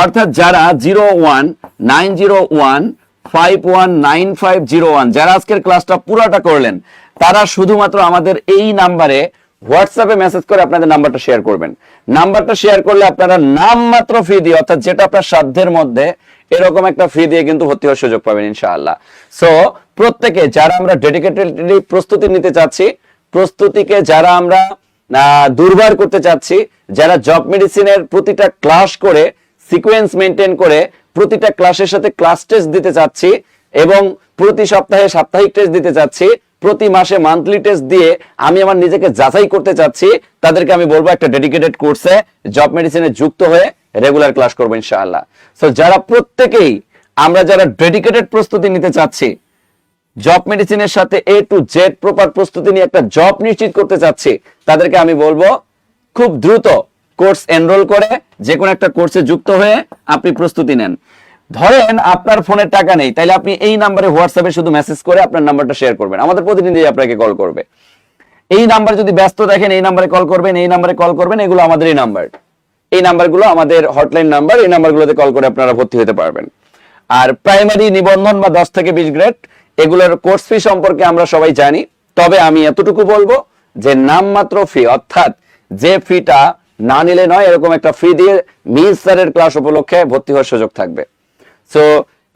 অর্থাৎ যারা 0190151950 যারা আজকের ক্লাসটা পুরাটা করলেন, তারা শুধুমাত্র আমাদের এই নাম্বারে হোয়াটসঅ্যাপে মেসেজ করে আপনাদের নাম্বারটা শেয়ার করবেন। নাম্বারটা শেয়ার করলে আপনারা নামমাত্র ফি দিয়ে, অর্থাৎ যেটা আপনার সাধ্যের মধ্যে, এরকম একটা ফি দিয়ে কিন্তু ভর্তি হওয়ার সুযোগ পাবেন ইনশাআল্লাহ। সো প্রত্যেকে যারা আমরা ডেডিকেটেডলি প্রস্তুতি নিতে চাচ্ছি, প্রস্তুতিকে যারা আমরা দুর্বার করতে চাচ্ছি, যারা জব মেডিসিনের প্রতিটা ক্লাস করে সিকোয়েন্স মেনটেন করে প্রতিটা ক্লাসের সাথে ক্লাস টেস্ট দিতে চাচ্ছি, এবং প্রতি সপ্তাহে সাপ্তাহিক টেস্ট দিতে চাচ্ছি, প্রতি মাসে মান্থলি টেস্ট দিয়ে আমি আমার নিজেকে যাচাই করতে চাচ্ছি, তাদেরকে আমি বলবো একটা ডেডিকেটেড কোর্সে জব মেডিসিনে যুক্ত হয়ে রেগুলার ক্লাস করবো ইনশাআল্লাহ। সো যারা প্রত্যেকেই আমরা যারা ডেডিকেটেড প্রস্তুতি নিতে চাচ্ছি, জব মেডিসিনের সাথে A to Z প্রপার প্রস্তুতি নিয়ে একটা জব নিশ্চিত করতে চাচ্ছি, তাদেরকে আমি বলবো খুব দ্রুত কোর্স এনরোল করে যে কোনো একটা কোর্সে যুক্ত হয়ে আপনি প্রস্তুতি নেন। ধরেন আপনার ফোনে টাকা নেই, তাইলে আপনি এই নাম্বারে হোয়াটসঅ্যাপে শুধু মেসেজ করে আপনার নাম্বারটা শেয়ার করবেন, আমাদের প্রতিনিধি আপনাকে কল করবে। এই নাম্বার যদি ব্যস্ত দেখেন, এই নাম্বারে কল করবেন, এই নাম্বারে কল করবেন, এগুলো আমাদের এই নাম্বার, এই নাম্বারগুলো আমাদের হটলাইন নাম্বার, এই নাম্বারগুলোতে কল করে আপনারা ভর্তি হতে পারবেন। আর প্রাইমারি নিবন্ধন বা 10 থেকে 20 গ্রেড এগুলোর কোর্স ফি সম্পর্কে আমরা সবাই জানি, তবে আমি এতটুকু বলবো যে নামমাত্র ফি, অর্থাৎ যে ফিটা না নিলে নয়, এরকম একটা ফি দিয়ে মিহির স্যারের ক্লাস উপলক্ষে ভর্তি হওয়ার সুযোগ থাকবে। সো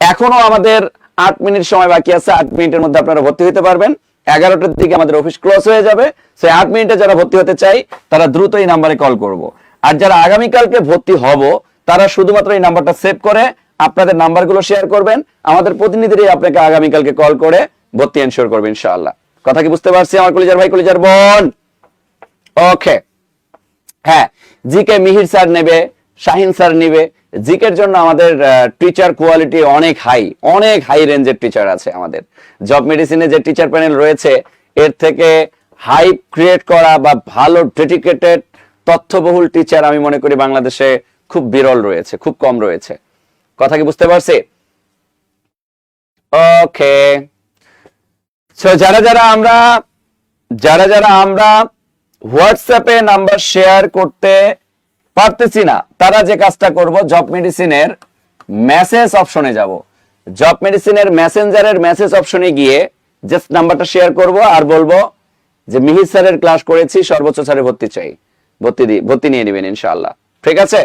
এখনো আমাদের 8 মিনিট সময় বাকি আছে, 8 মিনিটের মধ্যে আপনারা ভর্তি হতে পারবেন। 11টার দিকে আমাদের অফিস ক্লোজ হয়ে যাবে। সো 8 মিনিটে যারা ভর্তি হতে চাই তারা দ্রুত এই নাম্বারে কল করব। আর যারা আগামীকালকে ভর্তি হব, তারা শুধুমাত্র এই নাম্বারটা সেভ করে আপনাদের নাম্বারগুলো শেয়ার করবেন, আমাদের প্রতিনিধিরাই আপনাকে আগামীকালকে কল করে ভর্তি এনশিওর করবে ইনশাআল্লাহ। কথা কি বুঝতে পারছি আমার কলিজার ভাই, কলিজার বোন? ওকে। হ্যাঁ, জিকে মিহির স্যার নেবে, শাহিন স্যার নেবে। জিকের জন্য আমাদের টিচার কোয়ালিটি অনেক হাই রেঞ্জের টিচার আছে আমাদের। জব মেডিসিনে যে টিচার প্যানেল রয়েছে, এর থেকে হাইপ ক্রিয়েট করা বা ভালো ডেডিকেটেড তথ্যবহুল টিচার আমি মনে করি বাংলাদেশে খুব বিরল রয়েছে, খুব কম রয়েছে। কথা কি বুঝতে পারছি? ওকে। সো যারা যারা আমরা হোয়াটসঅ্যাপে নাম্বার শেয়ার করতে পারতেছি না, তারা যে কাজটা করব, জব মেডিসিনের মেসেজ অপশনে যাব। জব মেডিসিনের মেসেঞ্জারের মেসেজ অপশনে গিয়ে জাস্ট নাম্বারটা শেয়ার করব আর বলবো যে মিহির স্যারের ক্লাস করেছি, সর্বোচ্চ স্যারে ভর্তি চাই, ভর্তি নিয়ে নেবেন ইনশাআল্লাহ। ঠিক আছে?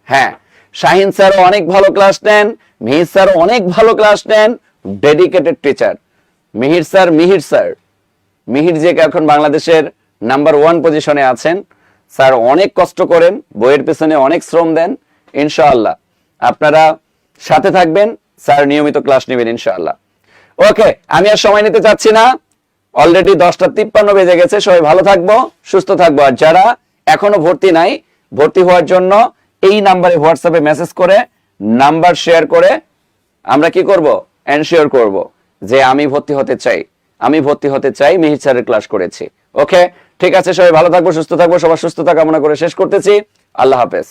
হ্যাঁ, শাহিন স্যারও অনেক ভালো ক্লাস নেন, মিহির স্যারও অনেক ভালো ক্লাস নেন, ডেডিকেটেড টিচার। মিহির যে এখন বাংলাদেশের নাম্বার 1 পজিশনে আছেন, স্যার অনেক কষ্ট করেন, বইয়ের পেছনে অনেক শ্রম দেন। ইনশাআল্লাহ আপনারা সাথে থাকবেন, স্যার নিয়মিত ক্লাস নেবেন ইনশাআল্লাহ। ওকে, আমি আর সময় নিতে চাচ্ছি না, অলরেডি 10:53 বেজে গেছে। সবাই ভালো থাকবো, সুস্থ থাকবো। আর যারা এখনো ভর্তি নাই, ভর্তি হওয়ার জন্য এই নাম্বারে হোয়াটসঅ্যাপে মেসেজ করে নাম্বার শেয়ার করে আমরা কি করব, এনশিওর করব যে আমি ভর্তি হতে চাই, মিহির স্যারের ক্লাস করেছি। ওকে, ঠিক আছে, সবাই ভালো থাকবো, সুস্থ থাকবো। সবার সুস্থতা কামনা করে শেষ করতেছি। আল্লাহ হাফেজ।